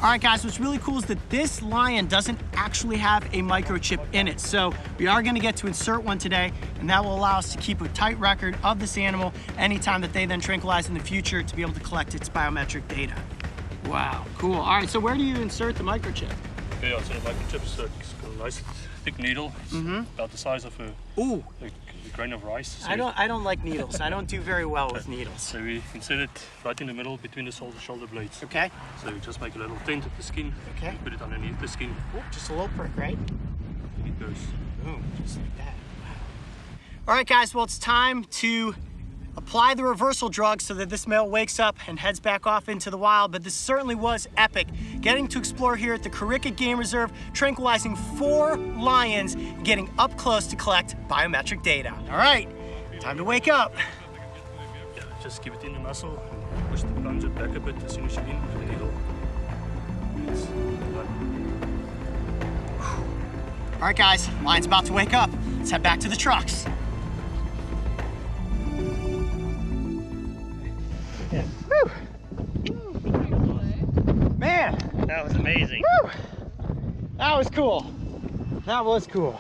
All right, guys, what's really cool is that this lion doesn't actually have a microchip in it. So we are gonna get to insert one today, and that will allow us to keep a tight record of this animal anytime that they then tranquilize in the future to be able to collect its biometric data. Wow, cool. All right, so where do you insert the microchip? Okay, yeah, so the microchip's got a nice thick needle. It's about the size of a grain of rice. So I don't like needles. I don't do very well with needles. So we insert it right in the middle between the shoulder blades. Okay. So we just make a little dent of the skin. Okay. And put it underneath the skin. Ooh, just a little prick, right? And it goes. Boom, just like that. Wow. All right, guys, well, it's time to apply the reversal drug so that this male wakes up and heads back off into the wild. But this certainly was epic. Getting to explore here at the Coyote Game Reserve, tranquilizing 4 lions, and getting up close to collect biometric data. All right, time to wake up. Yeah, just keep it in the muscle and push the plunger back a bit as soon as you're in with the needle. It's All right, guys, lion's about to wake up. Let's head back to the trucks. Man, That was amazing. woo! That was cool. That was cool.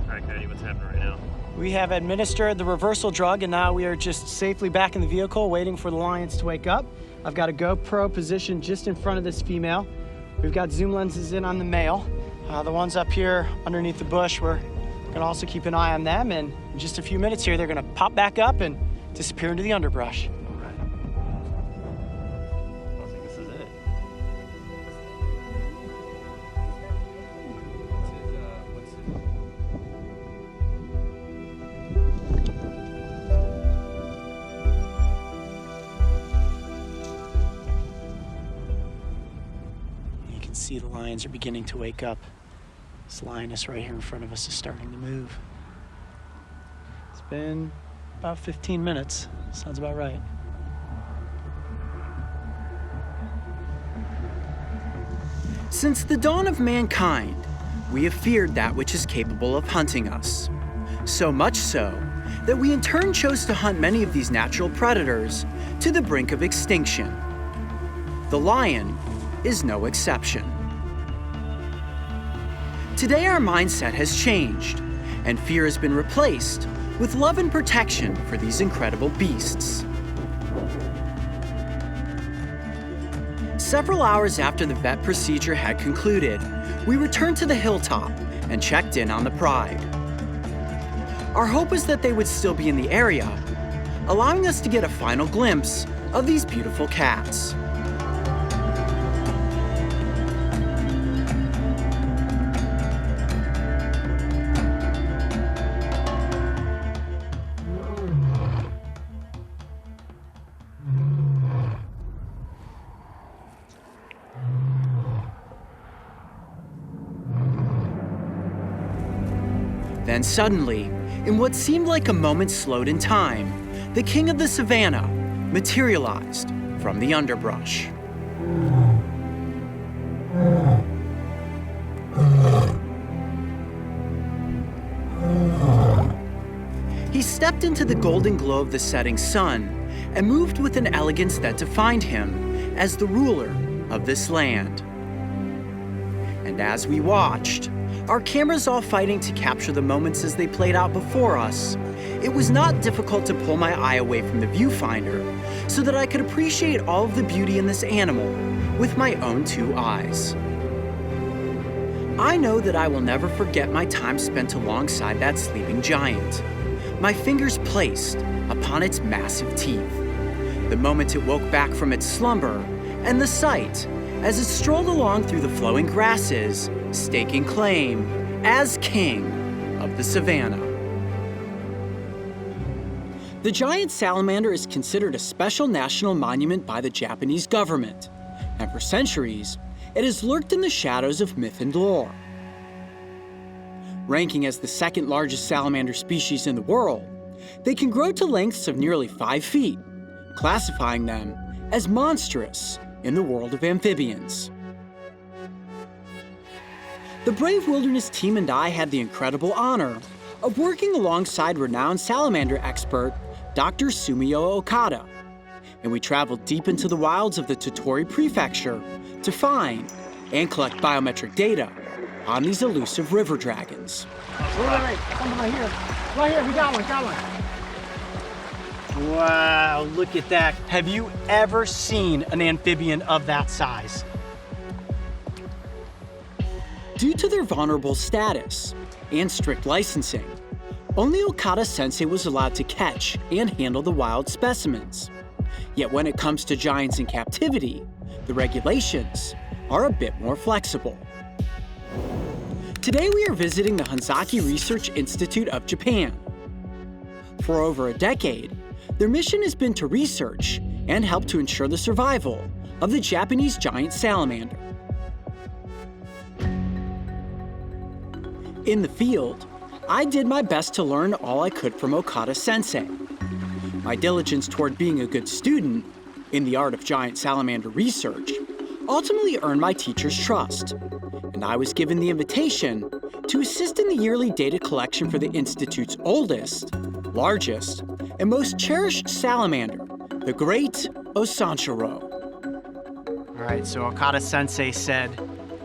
All right, Coyote, what's happening right now? We have administered the reversal drug, and now we are just safely back in the vehicle waiting for the lions to wake up. I've got a GoPro positioned just in front of this female. We've got zoom lenses in on the male. The ones up here underneath the bush, we're gonna also keep an eye on them, and in just a few minutes here, they're gonna pop back up and disappear into the underbrush. I think this is it. You can see the lions are beginning to wake up. This lioness right here in front of us is starting to move. It's been about 15 minutes. Sounds about right. Since the dawn of mankind, we have feared that which is capable of hunting us. So much so that we in turn chose to hunt many of these natural predators to the brink of extinction. The lion is no exception. Today our mindset has changed, and fear has been replaced with love and protection for these incredible beasts. Several hours after the vet procedure had concluded, we returned to the hilltop and checked in on the pride. Our hope was that they would still be in the area, allowing us to get a final glimpse of these beautiful cats. Then suddenly, in what seemed like a moment slowed in time, the king of the savannah materialized from the underbrush. He stepped into the golden glow of the setting sun and moved with an elegance that defined him as the ruler of this land. And as we watched, our cameras all fighting to capture the moments as they played out before us, it was not difficult to pull my eye away from the viewfinder so that I could appreciate all of the beauty in this animal with my own 2 eyes. I know that I will never forget my time spent alongside that sleeping giant, my fingers placed upon its massive teeth, the moment it woke back from its slumber, and the sight as it strolled along through the flowing grasses, staking claim as king of the savannah. The giant salamander is considered a special national monument by the Japanese government, and for centuries, it has lurked in the shadows of myth and lore. Ranking as the 2nd largest salamander species in the world, they can grow to lengths of nearly 5 feet, classifying them as monstrous in the world of amphibians. The Brave Wilderness team and I had the incredible honor of working alongside renowned salamander expert Dr. Sumio Okada. And we traveled deep into the wilds of the Tottori Prefecture to find and collect biometric data on these elusive river dragons. Wait, someone right here. Right here, we got one. Wow, look at that. Have you ever seen an amphibian of that size? Due to their vulnerable status and strict licensing, only Okada Sensei was allowed to catch and handle the wild specimens. Yet when it comes to giants in captivity, the regulations are a bit more flexible. Today we are visiting the Hanzaki Research Institute of Japan. For over a decade, their mission has been to research and help to ensure the survival of the Japanese giant salamander. In the field, I did my best to learn all I could from Okada Sensei. My diligence toward being a good student in the art of giant salamander research ultimately earned my teacher's trust, and I was given the invitation to assist in the yearly data collection for the Institute's oldest, largest, and most cherished salamander, the great Osanshiro. All right, so Okada Sensei said,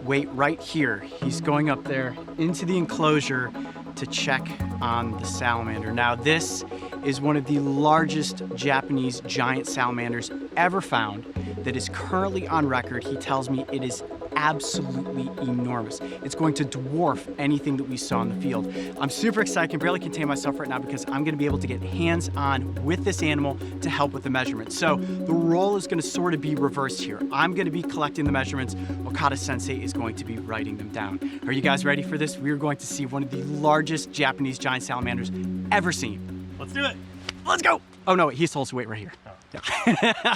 wait right here. He's going up there into the enclosure to check on the salamander. Now, this is one of the largest Japanese giant salamanders ever found that is currently on record. He tells me it is absolutely enormous. It's going to dwarf anything that we saw in the field. I'm super excited, I can barely contain myself right now because I'm gonna be able to get hands-on with this animal to help with the measurements. So the role is gonna sort of be reversed here. I'm gonna be collecting the measurements. Okada Sensei is going to be writing them down. Are you guys ready for this? We're going to see one of the largest Japanese giant salamanders ever seen. Let's do it. Let's go. Oh no, he's supposed to wait right here. Yeah.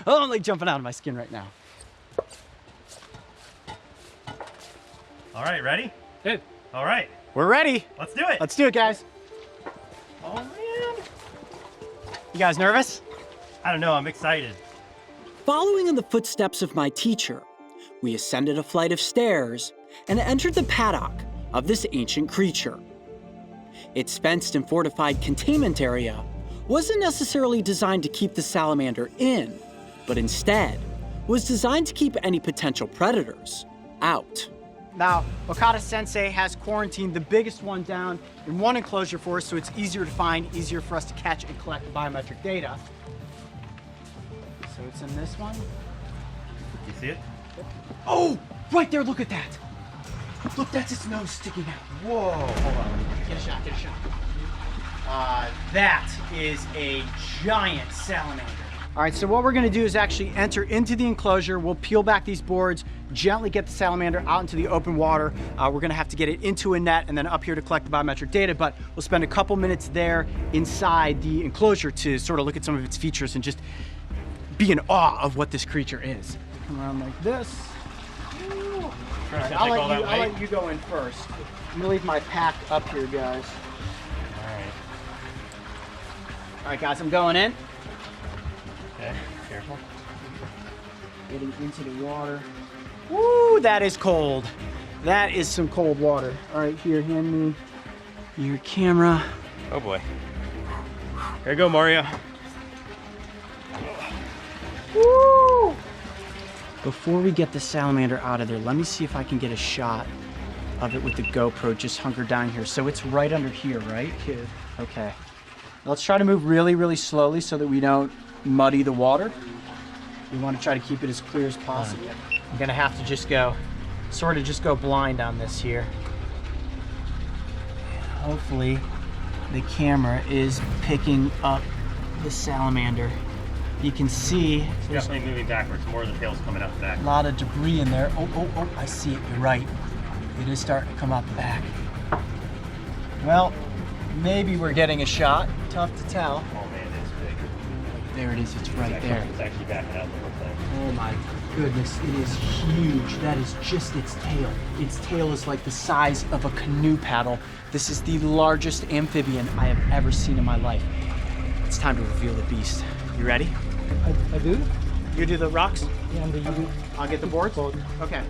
Oh, I'm like jumping out of my skin right now. All right, ready? Good. All right, We're ready. let's do it. Let's do it, guys. Oh man. You guys nervous? I don't know, I'm excited. Following in the footsteps of my teacher, we ascended a flight of stairs and entered the paddock of this ancient creature. Its fenced and fortified containment area wasn't necessarily designed to keep the salamander in, but instead was designed to keep any potential predators out. Now, Okada Sensei has quarantined the biggest one down in one enclosure for us, so it's easier to find, easier for us to catch and collect the biometric data. So it's in this one. You see it? Oh, right there, look at that. Look, that's its nose sticking out. Whoa, hold on, get a shot. That is a giant salamander. All right, so what we're gonna do is actually enter into the enclosure. We'll peel back these boards, gently get the salamander out into the open water. We're gonna have to get it into a net and then up here to collect the biometric data, but we'll spend a couple minutes there inside the enclosure to sort of look at some of its features and just be in awe of what this creature is. Come around like this. All right, I'll let you go in first. I'm gonna leave my pack up here, guys. All right, guys, I'm going in. Okay, careful. Getting into the water. Woo, that is cold. That is some cold water. All right, here, hand me your camera. Oh boy. Here you go, Mario. Woo! Before we get the salamander out of there, let me see if I can get a shot of it with the GoPro just hunkered down here. So it's right under here, right? Here. Okay. Let's try to move really, really slowly so that we don't muddy the water. We want to try to keep it as clear as possible. I'm gonna have to just go blind on this here. And hopefully the camera is picking up the salamander. You can see It's definitely moving backwards. More of the tail's coming out the back. a lot of debris in there. Oh, I see it, you're right. It is starting to come out the back. Well, maybe we're getting a shot. Tough to tell. Oh man, it's big. There it is, it's right there. It's actually backing out the whole thing. Oh my goodness, it is huge. That is just its tail. Its tail is like the size of a canoe paddle. This is the largest amphibian I have ever seen in my life. It's time to reveal the beast. You ready? I do? You do the rocks? Yeah, and you do. I'll get the boards? Okay.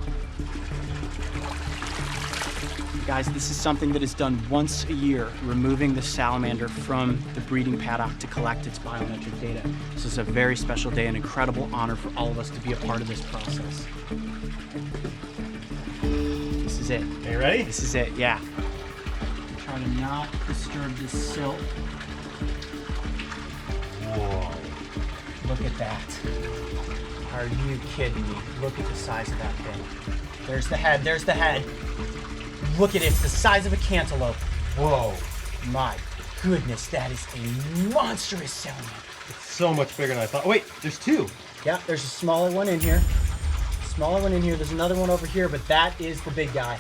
Guys, this is something that is done once a year, removing the salamander from the breeding paddock to collect its biometric data. This is a very special day, an incredible honor for all of us to be a part of this process. This is it. Are you ready? This is it, yeah. Try to not disturb this silt. Whoa. Look at that. Are you kidding me? Look at the size of that thing. There's the head, there's the head. Look at it, it's the size of a cantaloupe. Whoa. My goodness, that is a monstrous salamander. It's so much bigger than I thought. Oh, wait, there's two. Yeah, there's a smaller one in here. Smaller one in here, there's another one over here, but that is the big guy.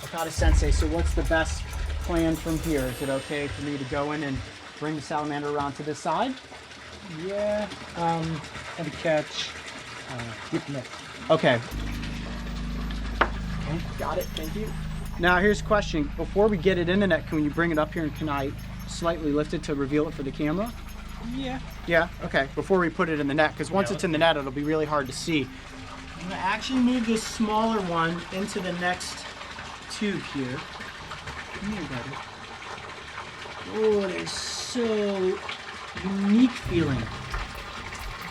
Okada Sensei, so what's the best plan from here? Is it okay for me to go in and bring the salamander around to this side? Yeah, and catch deep net. Okay. Okay, got it, thank you. Now here's a question. Before we get it in the net, can you bring it up here and can I slightly lift it to reveal it for the camera? Yeah. Yeah, okay, before we put it in the net, because once it's in the net, it'll be really hard to see. I'm gonna actually move this smaller one into the next tube here. Come here, buddy. Oh, they're so unique feeling.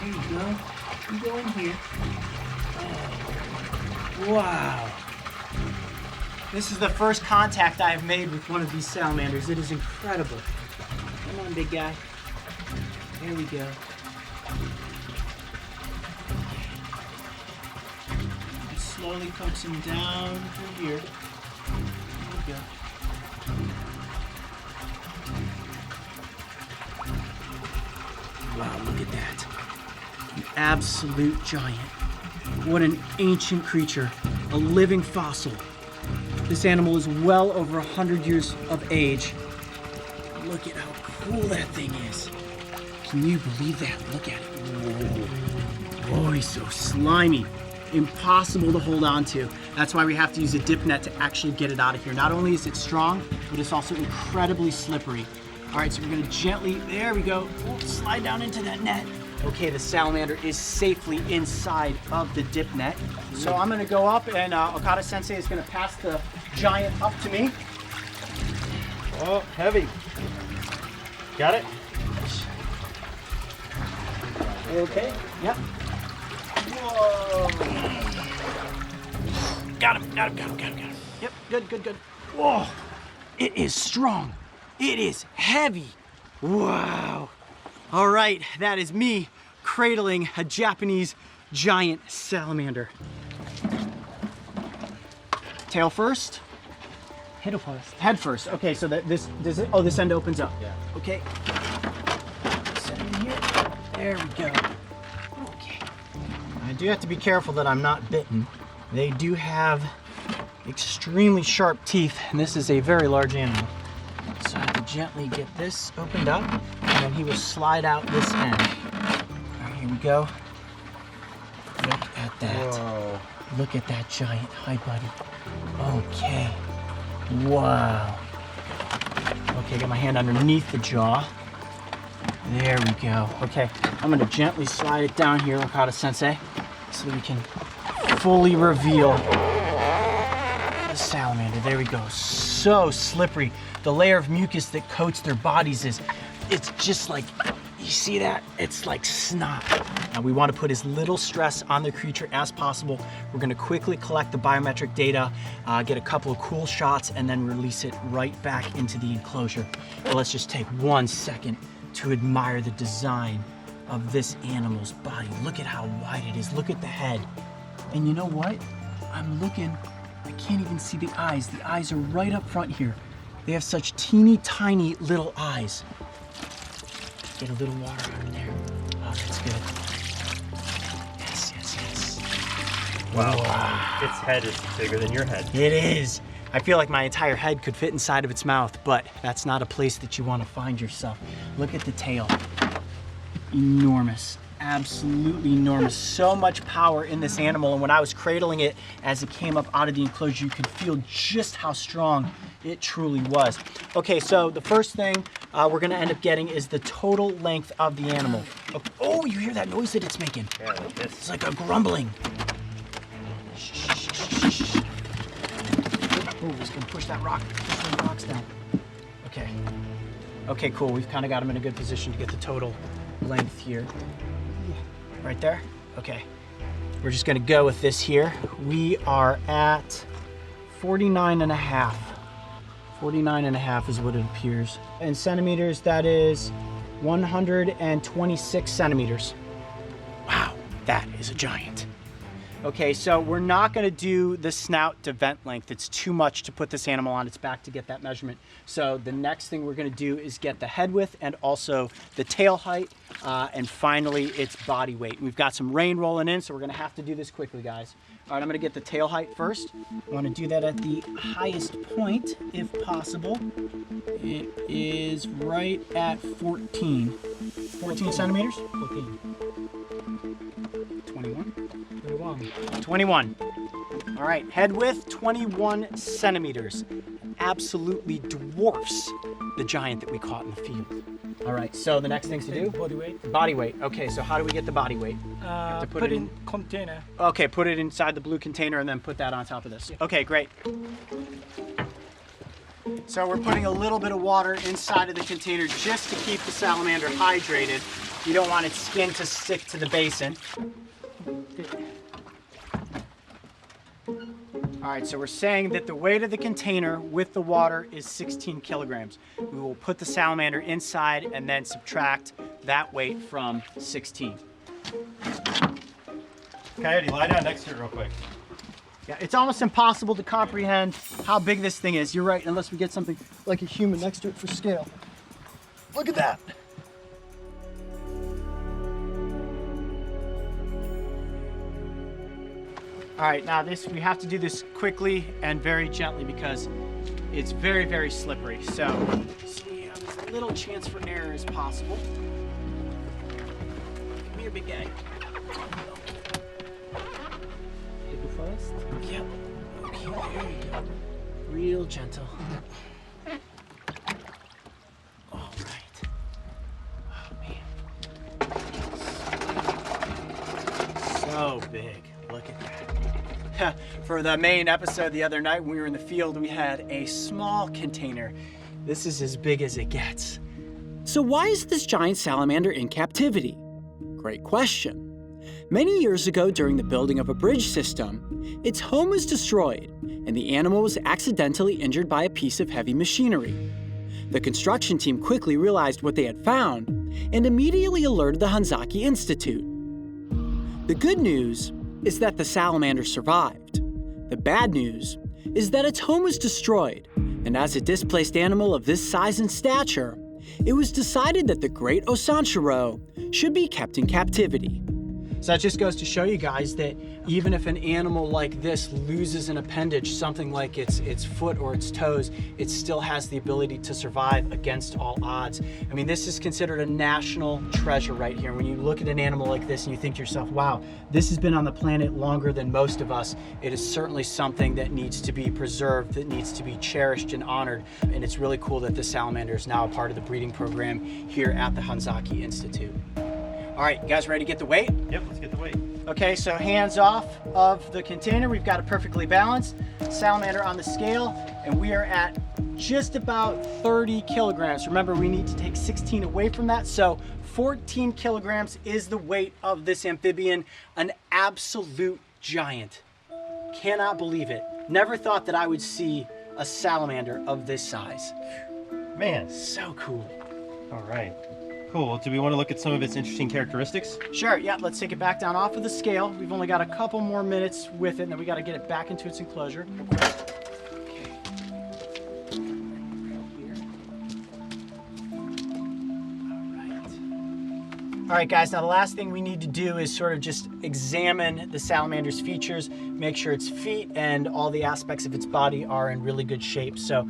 There you go. You go in here. Oh, wow. This is the first contact I have made with one of these salamanders. It is incredible. Come on, big guy. There we go. And slowly coax him down through here. There we go. Wow, look at that. An absolute giant. What an ancient creature. A living fossil. This animal is well over 100 years of age. Look at how cool that thing is. Can you believe that? Look at it. Whoa. Oh, he's so slimy. Impossible to hold on to. That's why we have to use a dip net to actually get it out of here. Not only is it strong, but it's also incredibly slippery. All right, so we're gonna gently, there we go, slide down into that net. Okay, the salamander is safely inside of the dip net. So I'm gonna go up and Okada Sensei is gonna pass the giant up to me. Oh, heavy. Got it? Okay, yep. Whoa. Got him. Yep, good. Whoa, it is strong. It is heavy. Wow. All right, that is me cradling a Japanese giant salamander. Tail first? Head first. Head first. Okay, so that this end opens up. Yeah. Okay. Set it in here. There we go. Okay. I do have to be careful that I'm not bitten. They do have extremely sharp teeth, and this is a very large animal. So I have to gently get this opened up, and then he will slide out this end. All right, here we go. Look at that. Whoa. Look at that giant. Hi, buddy. Okay. Wow. Okay, got my hand underneath the jaw. There we go. Okay, I'm gonna gently slide it down here, Okada Sensei, so we can fully reveal the salamander. There we go. So slippery. The layer of mucus that coats their bodies it's just like, you see that? It's like snot. Now we want to put as little stress on the creature as possible. We're going to quickly collect the biometric data, get a couple of cool shots, and then release it right back into the enclosure. But let's just take 1 second to admire the design of this animal's body. Look at how wide it is. Look at the head. And you know what? I'm looking, I can't even see the eyes. The eyes are right up front here. They have such teeny tiny little eyes. Get a little water out of there. Oh, that's good. Yes. Wow. Its head is bigger than your head. It is. I feel like my entire head could fit inside of its mouth, but that's not a place that you want to find yourself. Look at the tail. Enormous. Absolutely enormous. So much power in this animal, and when I was cradling it as it came up out of the enclosure, you could feel just how strong it truly was. Okay, so the first thing we're gonna end up getting is the total length of the animal. Oh, you hear that noise that it's making? Yeah, like this. It's like a grumbling. Cool, just gonna push those rocks down. Okay. Okay, cool. We've kind of got him in a good position to get the total length here. Right there? Okay. We're just gonna go with this here. We are at 49 and a half. 49 and a half is what it appears. In centimeters, that is 126 centimeters. Wow, that is a giant. Okay, so we're not gonna do the snout to vent length. It's too much to put this animal on its back to get that measurement. So the next thing we're gonna do is get the head width and also the tail height, and finally its body weight. We've got some rain rolling in, so we're gonna have to do this quickly, guys. All right, I'm gonna get the tail height first. I wanna do that at the highest point, if possible. It is right at 14. 14 centimeters? 14. 21? 21. All right, head width, 21 centimeters. Absolutely dwarfs the giant that we caught in the field. All right, so the next things to do? Body weight. Body weight. Okay, so how do we get the body weight? Have to put it in container. Okay, put it inside the blue container and then put that on top of this. Okay, great. So we're putting a little bit of water inside of the container just to keep the salamander hydrated. You don't want its skin to stick to the basin. All right, so we're saying that the weight of the container with the water is 16 kilograms. We will put the salamander inside and then subtract that weight from 16. Coyote, lie down next to it real quick. Yeah, it's almost impossible to comprehend how big this thing is. You're right, unless we get something like a human next to it for scale. Look at that. All right, now we have to do this quickly and very gently because it's very, very slippery. So you have as little chance for error as possible. Come here, big guy. Hit the first. Yep. Okay, there you go. Real gentle. All right. Oh, man. So big. Look at that. For the main episode the other night when we were in the field, we had a small container. This is as big as it gets. So why is this giant salamander in captivity? Great question. Many years ago, during the building of a bridge system, its home was destroyed and the animal was accidentally injured by a piece of heavy machinery. The construction team quickly realized what they had found and immediately alerted the Hanzaki Institute. The good news is that the salamander survived. The bad news is that its home was destroyed, and as a displaced animal of this size and stature, it was decided that the great Osanshiro should be kept in captivity. So that just goes to show you guys that even if an animal like this loses an appendage, something like its foot or its toes, it still has the ability to survive against all odds. I mean, this is considered a national treasure right here. When you look at an animal like this and you think to yourself, wow, this has been on the planet longer than most of us, it is certainly something that needs to be preserved, that needs to be cherished and honored. And it's really cool that this salamander is now a part of the breeding program here at the Hanzaki Institute. All right, you guys ready to get the weight? Yep, let's get the weight. Okay, so hands off of the container. We've got it perfectly balanced. Salamander on the scale, and we are at just about 30 kilograms. Remember, we need to take 16 away from that, so 14 kilograms is the weight of this amphibian, an absolute giant. Cannot believe it. Never thought that I would see a salamander of this size. Man, So cool. all right. Cool. Do we want to look at some of its interesting characteristics? Sure, yeah, let's take it back down off of the scale. We've only got a couple more minutes with it, and then we got to get it back into its enclosure. All right, guys, now the last thing we need to do is sort of just examine the salamander's features, make sure its feet and all the aspects of its body are in really good shape. So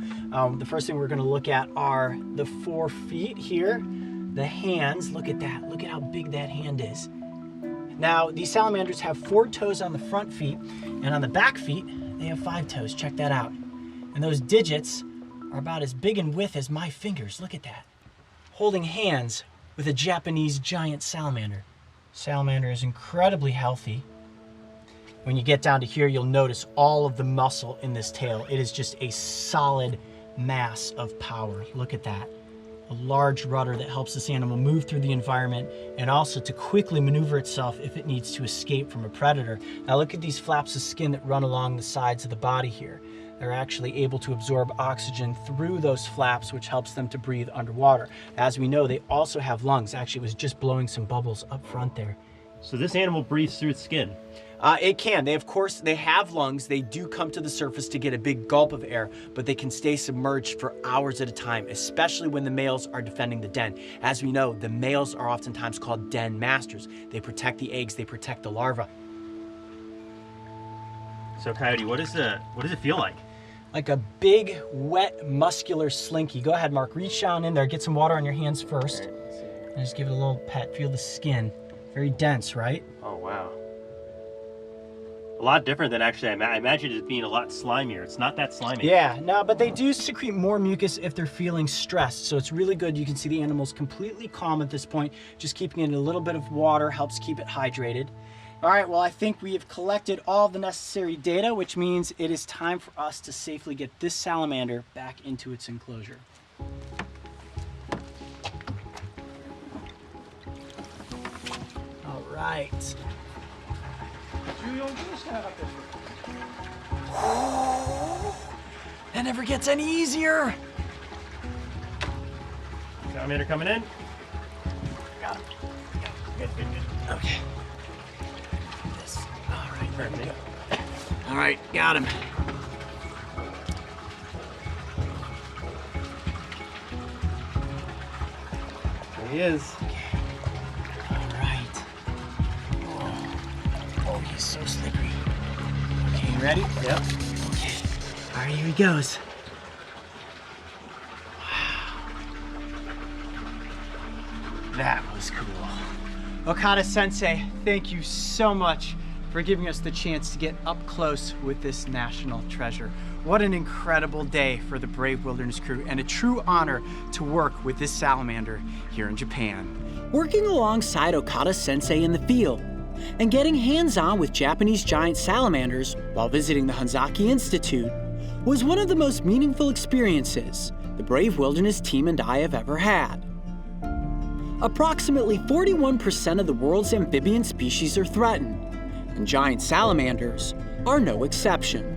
the first thing we're going to look at are the 4 feet here. The hands, look at that. Look at how big that hand is. Now, these salamanders have 4 toes on the front feet, and on the back feet, they have 5 toes. Check that out. And those digits are about as big in width as my fingers. Look at that. Holding hands with a Japanese giant salamander. Salamander is incredibly healthy. When you get down to here, you'll notice all of the muscle in this tail. It is just a solid mass of power. Look at that. A large rudder that helps this animal move through the environment and also to quickly maneuver itself if it needs to escape from a predator. Now look at these flaps of skin that run along the sides of the body here. They're actually able to absorb oxygen through those flaps, which helps them to breathe underwater. As we know, they also have lungs. Actually, it was just blowing some bubbles up front there. So this animal breathes through its skin. It can. They have lungs. They do come to the surface to get a big gulp of air, but they can stay submerged for hours at a time, especially when the males are defending the den. As we know, the males are oftentimes called den masters. They protect the eggs, they protect the larvae. So Coyote, what does it feel like? Like a big, wet, muscular slinky. Go ahead, Mark. Reach down in there. Get some water on your hands first. And just give it a little pet. Feel the skin. Very dense, right? Oh, wow. A lot different than actually I imagined it being a lot slimier. It's not that slimy. Yeah, no, but they do secrete more mucus if they're feeling stressed. So it's really good. You can see the animal's completely calm at this point. Just keeping it in a little bit of water helps keep it hydrated. All right, well, I think we have collected all the necessary data, which means it is time for us to safely get this salamander back into its enclosure. All right. That never gets any easier. Salamander coming in. Got him. Good. Okay. This. All right, there we go. All right, got him. There he is. All right. Oh, he's so slippery. Okay, you ready? Yep. Okay. All right, here he goes. Wow. That was cool. Okada Sensei, thank you so much for giving us the chance to get up close with this national treasure. What an incredible day for the Brave Wilderness crew and a true honor to work with this salamander here in Japan. Working alongside Okada Sensei in the field and getting hands-on with Japanese giant salamanders while visiting the Hanzaki Institute was one of the most meaningful experiences the Brave Wilderness team and I have ever had. Approximately 41% of the world's amphibian species are threatened, and giant salamanders are no exception.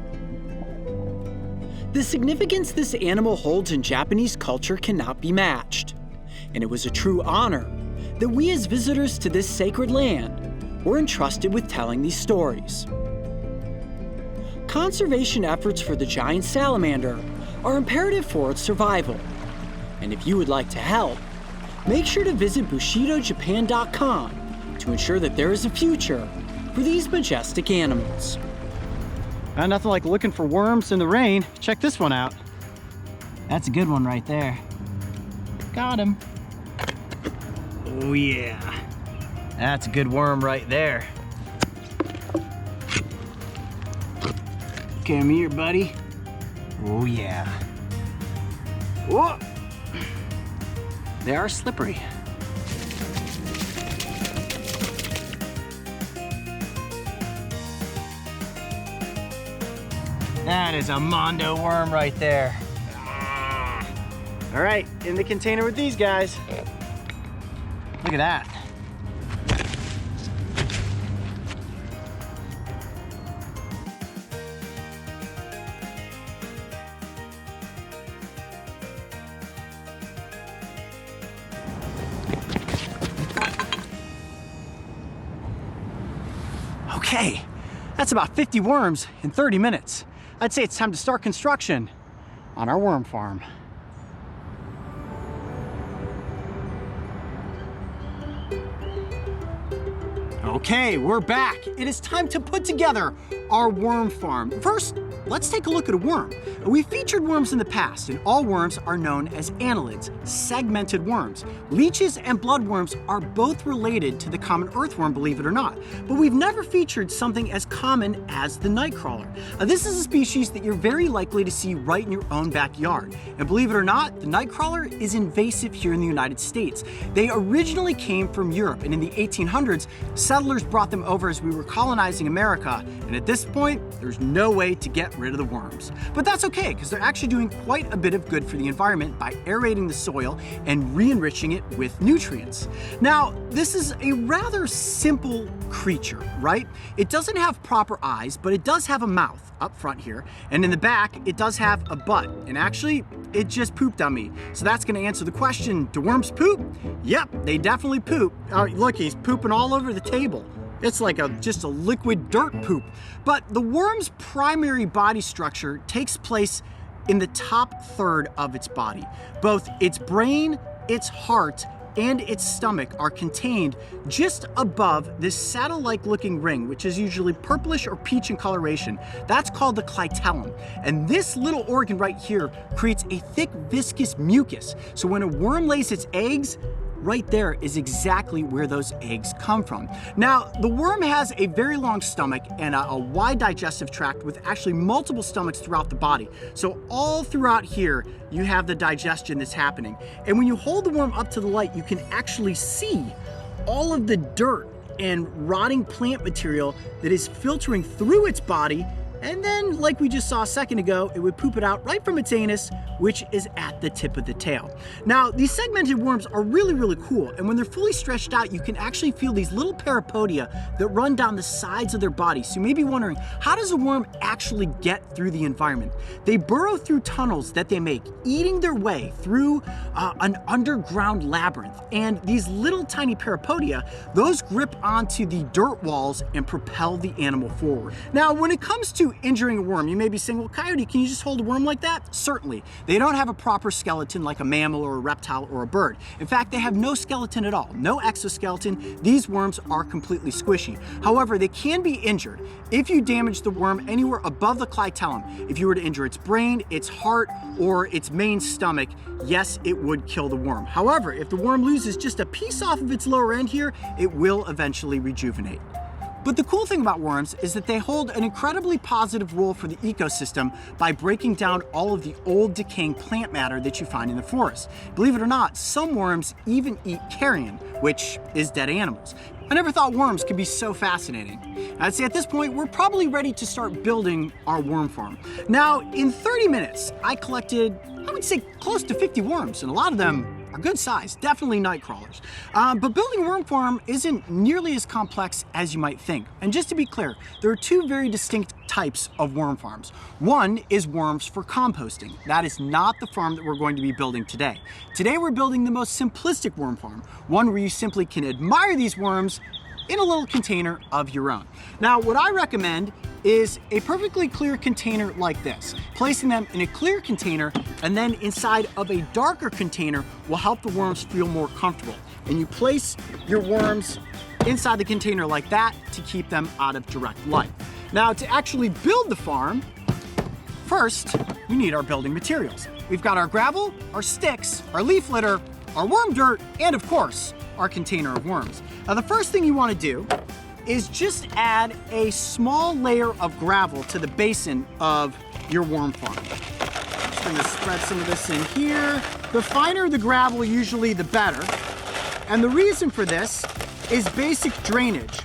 The significance this animal holds in Japanese culture cannot be matched, and it was a true honor that we as visitors to this sacred land were entrusted with telling these stories. Conservation efforts for the giant salamander are imperative for its survival, and if you would like to help, make sure to visit BushidoJapan.com to ensure that there is a future for these majestic animals. Nothing like looking for worms in the rain. Check this one out. That's a good one right there. Got him. Oh yeah. That's a good worm right there. Come here, buddy. Oh yeah. Whoa. They are slippery. That is a mondo worm right there. All right, in the container with these guys. Look at that. Okay, that's about 50 worms in 30 minutes. I'd say it's time to start construction on our worm farm. Okay, we're back. It is time to put together our worm farm. First, let's take a look at a worm. We've featured worms in the past, and all worms are known as annelids, segmented worms. Leeches and bloodworms are both related to the common earthworm, believe it or not, but we've never featured something as common as the nightcrawler. This is a species that you're very likely to see right in your own backyard, and believe it or not, the nightcrawler is invasive here in the United States. They originally came from Europe, and in the 1800s, settlers brought them over as we were colonizing America, and at this point, there's no way to get rid of the worms. But that's okay, because they're actually doing quite a bit of good for the environment by aerating the soil and re-enriching it with nutrients. Now, this is a rather simple creature, right? It doesn't have proper eyes, but it does have a mouth up front here, and in the back, it does have a butt, and actually, it just pooped on me. So that's gonna answer the question, do worms poop? Yep, they definitely poop. Look, he's pooping all over the table. It's like just a liquid dirt poop. But the worm's primary body structure takes place in the top third of its body. Both its brain, its heart, and its stomach are contained just above this saddle-like looking ring, which is usually purplish or peach in coloration. That's called the clitellum. And this little organ right here creates a thick, viscous mucus. So when a worm lays its eggs, right there is exactly where those eggs come from. Now, the worm has a very long stomach and a wide digestive tract with actually multiple stomachs throughout the body. So all throughout here, you have the digestion that's happening. And when you hold the worm up to the light, you can actually see all of the dirt and rotting plant material that is filtering through its body. And then, like we just saw a second ago, it would poop it out right from its anus, which is at the tip of the tail. Now, these segmented worms are really, really cool. And when they're fully stretched out, you can actually feel these little parapodia that run down the sides of their body. So you may be wondering, how does a worm actually get through the environment? They burrow through tunnels that they make, eating their way through an underground labyrinth. And these little tiny parapodia, those grip onto the dirt walls and propel the animal forward. Now, when it comes to injuring a worm, you may be saying, well, Coyote, can you just hold a worm like that? Certainly. They don't have a proper skeleton like a mammal or a reptile or a bird. In fact, they have no skeleton at all, no exoskeleton. These worms are completely squishy. However, they can be injured if you damage the worm anywhere above the clitellum. If you were to injure its brain, its heart, or its main stomach, yes, it would kill the worm. However, if the worm loses just a piece off of its lower end here, it will eventually rejuvenate. But the cool thing about worms is that they hold an incredibly positive role for the ecosystem by breaking down all of the old decaying plant matter that you find in the forest. Believe it or not, some worms even eat carrion, which is dead animals. I never thought worms could be so fascinating. I'd say at this point, we're probably ready to start building our worm farm. Now, in 30 minutes, I collected, I would say, close to 50 worms, and a lot of them are good size, definitely night crawlers. But building a worm farm isn't nearly as complex as you might think. And just to be clear, there are two very distinct types of worm farms. One is worms for composting. That is not the farm that we're going to be building today. Today we're building the most simplistic worm farm, one where you simply can admire these worms in a little container of your own. Now, what I recommend is a perfectly clear container like this. Placing them in a clear container and then inside of a darker container will help the worms feel more comfortable. And you place your worms inside the container like that to keep them out of direct light. Now, to actually build the farm, first, we need our building materials. We've got our gravel, our sticks, our leaf litter, our worm dirt, and of course, our container of worms. Now, the first thing you want to do is just add a small layer of gravel to the basin of your worm farm. Just gonna spread some of this in here. The finer the gravel, usually the better. And the reason for this is basic drainage.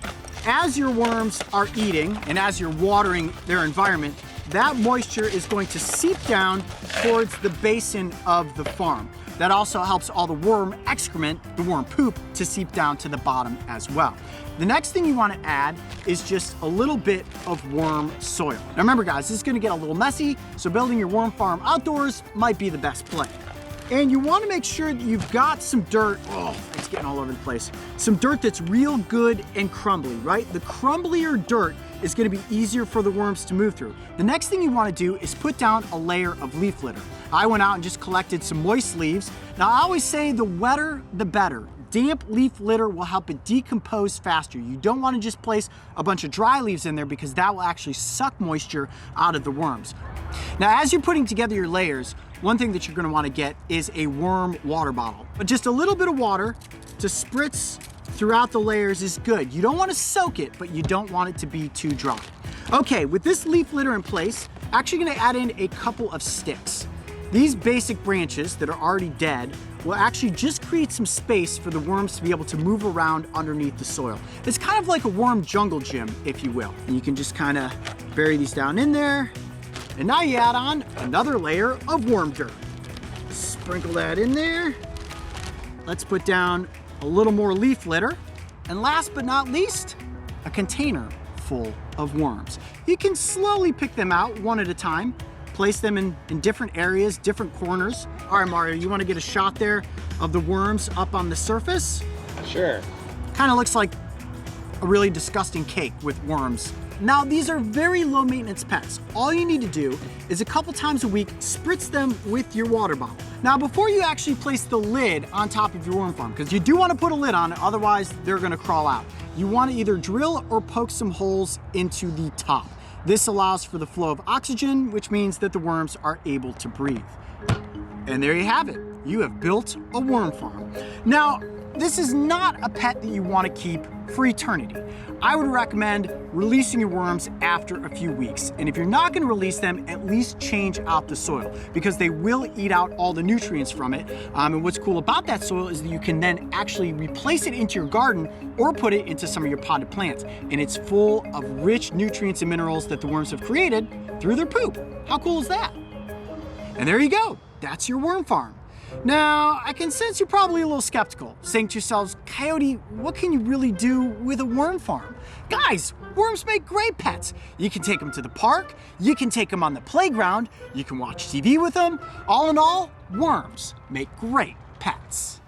As your worms are eating and as you're watering their environment, that moisture is going to seep down towards the basin of the farm. That also helps all the worm excrement, the worm poop, to seep down to the bottom as well. The next thing you want to add is just a little bit of worm soil. Now remember guys, this is going to get a little messy, so building your worm farm outdoors might be the best play. And you want to make sure that you've got some dirt, oh, it's getting all over the place, some dirt that's real good and crumbly, right? The crumblier dirt is going to be easier for the worms to move through. The next thing you want to do is put down a layer of leaf litter. I went out and just collected some moist leaves. Now I always say the wetter, the better. damp leaf litter will help it decompose faster. You don't want to just place a bunch of dry leaves in there because that will actually suck moisture out of the worms. Now, as you're putting together your layers, one thing that you're going to want to get is a worm water bottle. But just a little bit of water to spritz throughout the layers is good. You don't want to soak it, but you don't want it to be too dry. Okay, with this leaf litter in place, actually going to add in a couple of sticks. These basic branches that are already dead will actually just create some space for the worms to be able to move around underneath the soil. It's kind of like a worm jungle gym, if you will. And you can just kind of bury these down in there. And now you add on another layer of worm dirt. Sprinkle that in there. Let's put down a little more leaf litter. And last but not least, a container full of worms. You can slowly pick them out one at a time, place them in different areas, different corners. All right, Mario, you want to get a shot there of the worms up on the surface? Sure. Kind of looks like a really disgusting cake with worms. Now, these are very low maintenance pets. All you need to do is a couple times a week, spritz them with your water bottle. Now, before you actually place the lid on top of your worm farm, because you do want to put a lid on it, otherwise they're going to crawl out. You want to either drill or poke some holes into the top. This allows for the flow of oxygen, which means that the worms are able to breathe. And there you have it. You have built a worm farm. Now, this is not a pet that you want to keep for eternity. I would recommend releasing your worms after a few weeks. And if you're not going to release them, at least change out the soil because they will eat out all the nutrients from it. And what's cool about that soil is that you can then actually replace it into your garden or put it into some of your potted plants. And it's full of rich nutrients and minerals that the worms have created through their poop. How cool is that? And there you go. That's your worm farm. Now, I can sense you're probably a little skeptical, saying to yourselves, Coyote, what can you really do with a worm farm? Guys, worms make great pets. You can take them to the park, you can take them on the playground, you can watch TV with them. All in all, worms make great pets.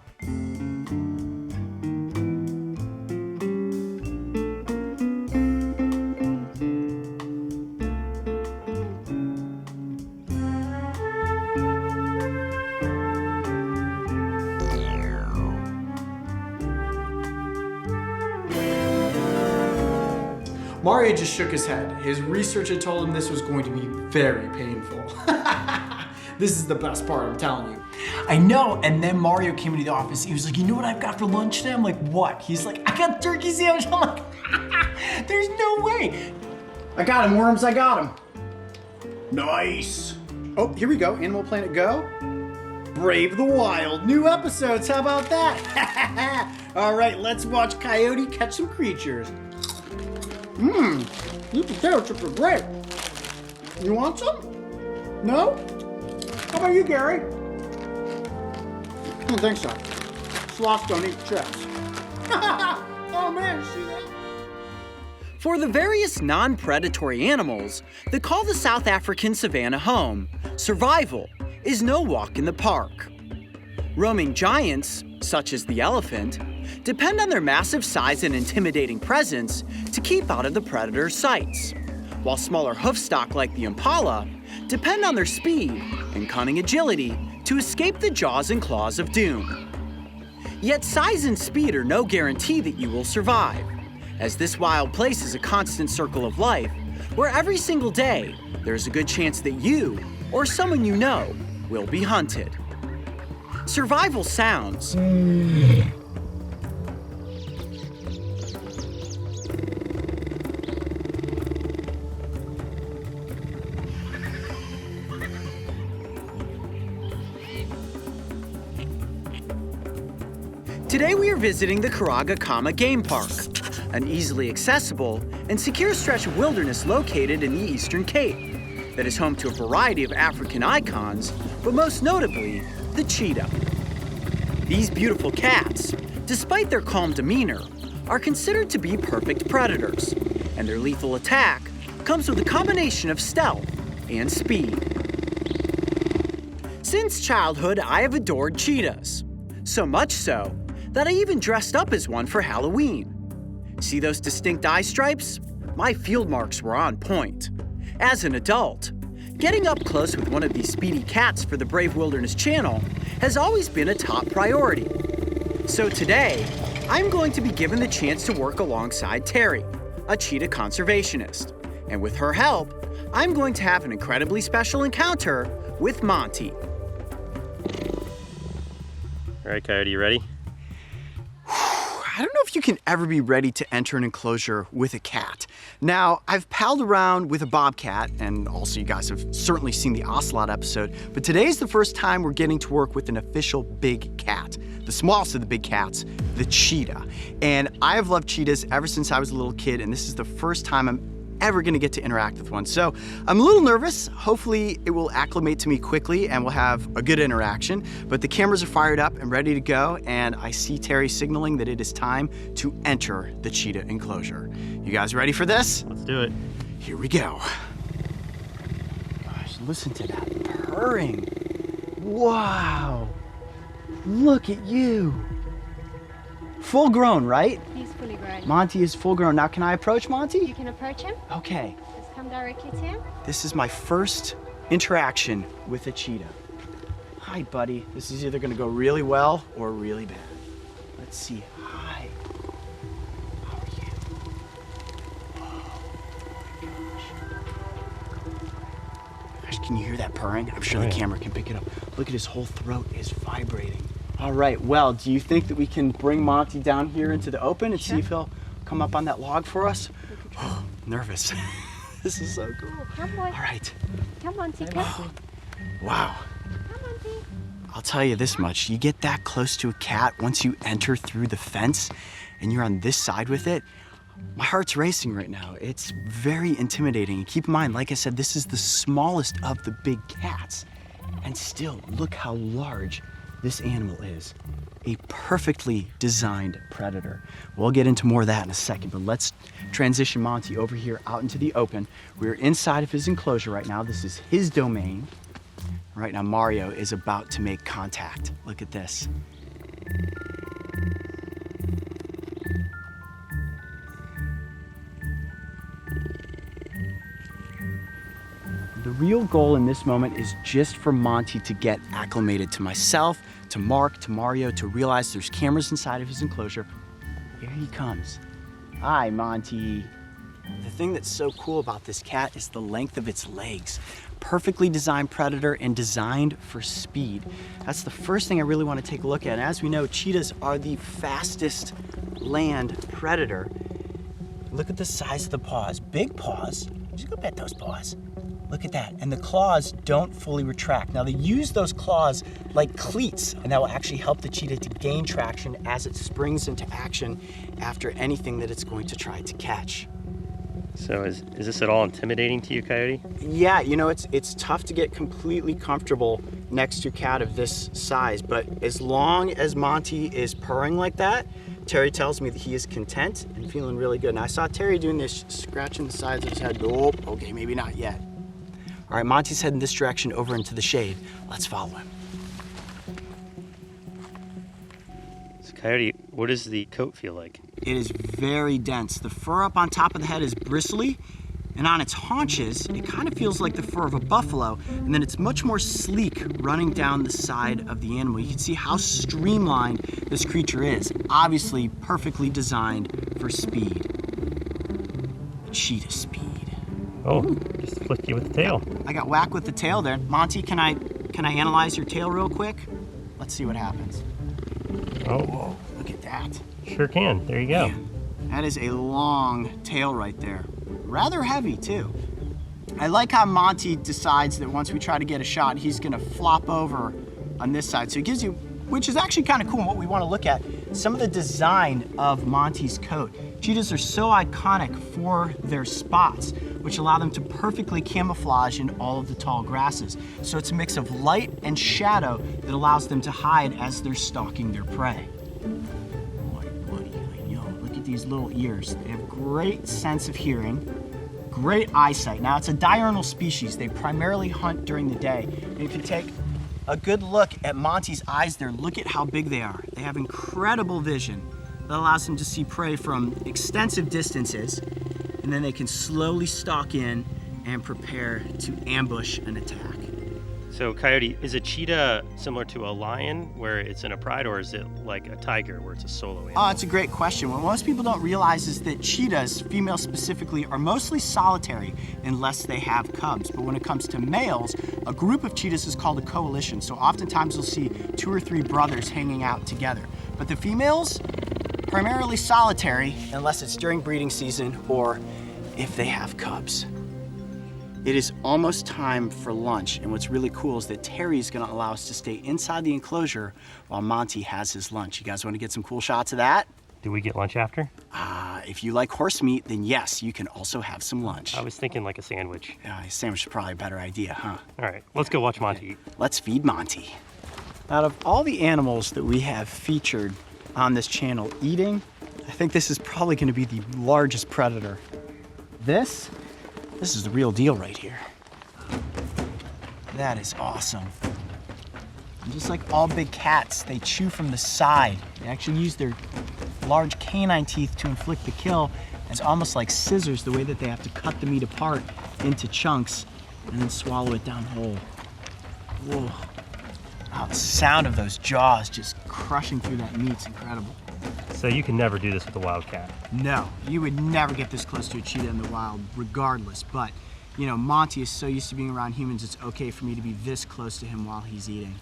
Mario just shook his head. His research had told him this was going to be very painful. This is the best part, I'm telling you. I know, and then Mario came into the office. He was like, you know what I've got for lunch today? I'm like, what? He's like, I got turkey sandwich. I'm like, there's no way. I got him, worms, I got him. Nice. Oh, here we go, Animal Planet Go. Brave the Wild, new episodes, how about that? All right, let's watch Coyote catch some creatures. These potato chips are great. You want some? No? How about you, Gary? I don't think so. Sloths don't eat chips. Oh man, you see that? For the various non-predatory animals that call the South African savanna home, survival is no walk in the park. Roaming giants, such as the elephant, depend on their massive size and intimidating presence to keep out of the predator's sights, while smaller hoofstock like the impala depend on their speed and cunning agility to escape the jaws and claws of doom. Yet size and speed are no guarantee that you will survive, as this wild place is a constant circle of life where every single day there's a good chance that you or someone you know will be hunted. Survival sounds Today we are visiting the Karagakama Game Park, an easily accessible and secure stretch of wilderness located in the Eastern Cape that is home to a variety of African icons, but most notably, the cheetah. These beautiful cats, despite their calm demeanor, are considered to be perfect predators, and their lethal attack comes with a combination of stealth and speed. Since childhood, I have adored cheetahs, so much so that I even dressed up as one for Halloween. See those distinct eye stripes? My field marks were on point. As an adult, getting up close with one of these speedy cats for the Brave Wilderness channel has always been a top priority. So today, I'm going to be given the chance to work alongside Terry, a cheetah conservationist. And with her help, I'm going to have an incredibly special encounter with Monty. All right, Coyote, you ready? I don't know if you can ever be ready to enter an enclosure with a cat. Now, I've palled around with a bobcat, and also you guys have certainly seen the ocelot episode, but today's the first time we're getting to work with an official big cat, the smallest of the big cats, the cheetah. And I have loved cheetahs ever since I was a little kid, and this is the first time I'm ever gonna get to interact with one. So I'm a little nervous. Hopefully it will acclimate to me quickly and we'll have a good interaction. But the cameras are fired up and ready to go, and I see Terry signaling that it is time to enter the cheetah enclosure. You guys ready for this? Let's do it. Here we go. Gosh, listen to that purring. Wow. Look at you. Full grown, right? He's fully grown. Monty is full grown. Now, can I approach Monty? You can approach him. Okay. Just come directly to him. This is my first interaction with a cheetah. Hi, buddy. This is either gonna go really well or really bad. Let's see. Hi. How are you? Oh, my gosh. Can you hear that purring? I'm sure the camera can pick it up. Look at his whole throat is vibrating. All right, well, do you think that we can bring Monty down here into the open and see if he'll come up on that log for us? Oh, nervous. This is so cool. Come on. All right. Come on, Tika. Wow. Come on, Tika. I'll tell you this much. You get that close to a cat, once you enter through the fence and you're on this side with it, my heart's racing right now. It's very intimidating. And keep in mind, like I said, this is the smallest of the big cats. And still, look how large this animal is. A perfectly designed predator. We'll get into more of that in a second, but let's transition Monty over here out into the open. We're inside of his enclosure right now. This is his domain. Right now, Mario is about to make contact. Look at this. The real goal in this moment is just for Monty to get acclimated to myself, to Mark, to Mario, to realize there's cameras inside of his enclosure. Here he comes. Hi, Monty. The thing that's so cool about this cat is the length of its legs. Perfectly designed predator and designed for speed. That's the first thing I really want to take a look at. And as we know, cheetahs are the fastest land predator. Look at the size of the paws. Big paws. Just go pet those paws. Look at that. And the claws don't fully retract. Now, they use those claws like cleats, and that will actually help the cheetah to gain traction as it springs into action after anything that it's going to try to catch. So is this at all intimidating to you, Coyote? Yeah, you know, it's tough to get completely comfortable next to a cat of this size, but as long as Monty is purring like that, Terry tells me that he is content and feeling really good. And I saw Terry doing this, scratching the sides of his head. Oh, okay, maybe not yet. All right, Monty's heading this direction over into the shade. Let's follow him. So Coyote, what does the coat feel like? It is very dense. The fur up on top of the head is bristly, and on its haunches, it kind of feels like the fur of a buffalo, and then it's much more sleek running down the side of the animal. You can see how streamlined this creature is. Obviously, perfectly designed for speed. Cheetah speed. Oh, just flicked you with the tail. I got whacked with the tail there. Monty, can I analyze your tail real quick? Let's see what happens. Oh, Whoa, look at that. sure can. There you go. Man, that is a long tail right there. Rather heavy too. I like how Monty decides that once we try to get a shot, he's gonna flop over on this side. So it gives you, which is actually kind of cool and what we want to look at, some of the design of Monty's coat. Cheetahs are so iconic for their spots, which allow them to perfectly camouflage in all of the tall grasses. So it's a mix of light and shadow that allows them to hide as they're stalking their prey. Boy, buddy, I know. Look at these little ears. They have great sense of hearing, great eyesight. Now, it's a diurnal species. They primarily hunt during the day. And if you take a good look at Monty's eyes there, look at how big they are. They have incredible vision that allows them to see prey from extensive distances, and then they can slowly stalk in and prepare to ambush an attack. So Coyote, is a cheetah similar to a lion where it's in a pride, or is it like a tiger where it's a solo animal? Oh, it's a great question. What most people don't realize is that cheetahs, females specifically, are mostly solitary unless they have cubs. But when it comes to males, a group of cheetahs is called a coalition. So oftentimes you'll see 2 or 3 brothers hanging out together. But the females, primarily solitary unless it's during breeding season or if they have cubs. It is almost time for lunch, and what's really cool is that Terry's gonna allow us to stay inside the enclosure while Monty has his lunch. You guys wanna get some cool shots of that? Do we get lunch after? If you like horse meat, then yes, you can also have some lunch. I was thinking like a sandwich. A sandwich is probably a better idea, huh? All right, let's go watch Monty eat. Let's feed Monty. Out of all the animals that we have featured on this channel eating, I think this is probably gonna be the largest predator. This is the real deal right here. That is awesome. And just like all big cats, they chew from the side. They actually use their large canine teeth to inflict the kill. It's almost like scissors, the way that they have to cut the meat apart into chunks and then swallow it down whole. Whoa. Oh, the sound of those jaws just crushing through that meat's incredible. So you can never do this with a wild cat. No, you would never get this close to a cheetah in the wild, regardless. But, you know, Monty is so used to being around humans, it's okay for me to be this close to him while he's eating.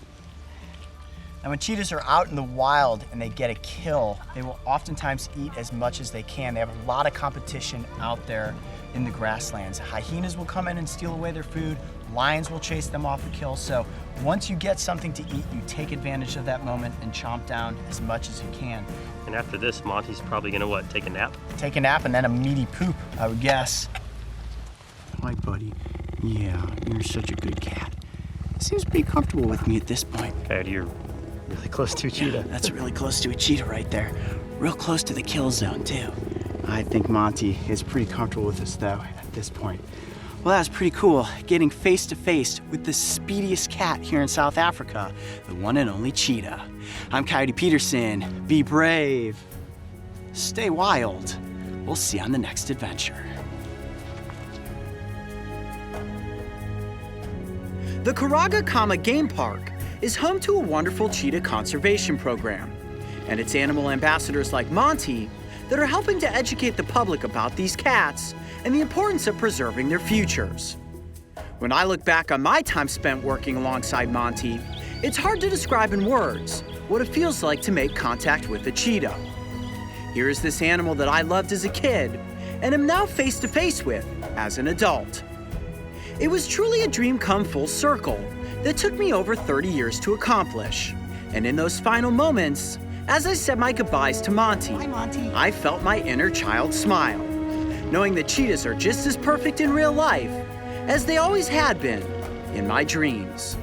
Now, when cheetahs are out in the wild and they get a kill, they will oftentimes eat as much as they can. They have a lot of competition out there in the grasslands. Hyenas will come in and steal away their food. Lions will chase them off a kill. So once you get something to eat, you take advantage of that moment and chomp down as much as you can. And after this, Monty's probably gonna what, take a nap? Take a nap and then a meaty poop, I would guess. Hi, buddy. Yeah, you're such a good cat. Seems pretty comfortable with me at this point. Coyote, you're really close to a cheetah. Yeah, that's really close to a cheetah right there. Real close to the kill zone, too. I think Monty is pretty comfortable with us, though, at this point. Well, that was pretty cool, getting face to face with the speediest cat here in South Africa, the one and only Cheetah. I'm Coyote Peterson. Be brave. Stay wild. We'll see you on the next adventure. The Karaga Kama Game Park is home to a wonderful cheetah conservation program, and it's animal ambassadors like Monty that are helping to educate the public about these cats and the importance of preserving their futures. When I look back on my time spent working alongside Monty, it's hard to describe in words what it feels like to make contact with a cheetah. Here is this animal that I loved as a kid and am now face to face with as an adult. It was truly a dream come full circle that took me over 30 years to accomplish. And in those final moments, as I said my goodbyes to Monty, Hi, Monty. I felt my inner child smile, knowing that cheetahs are just as perfect in real life as they always had been in my dreams.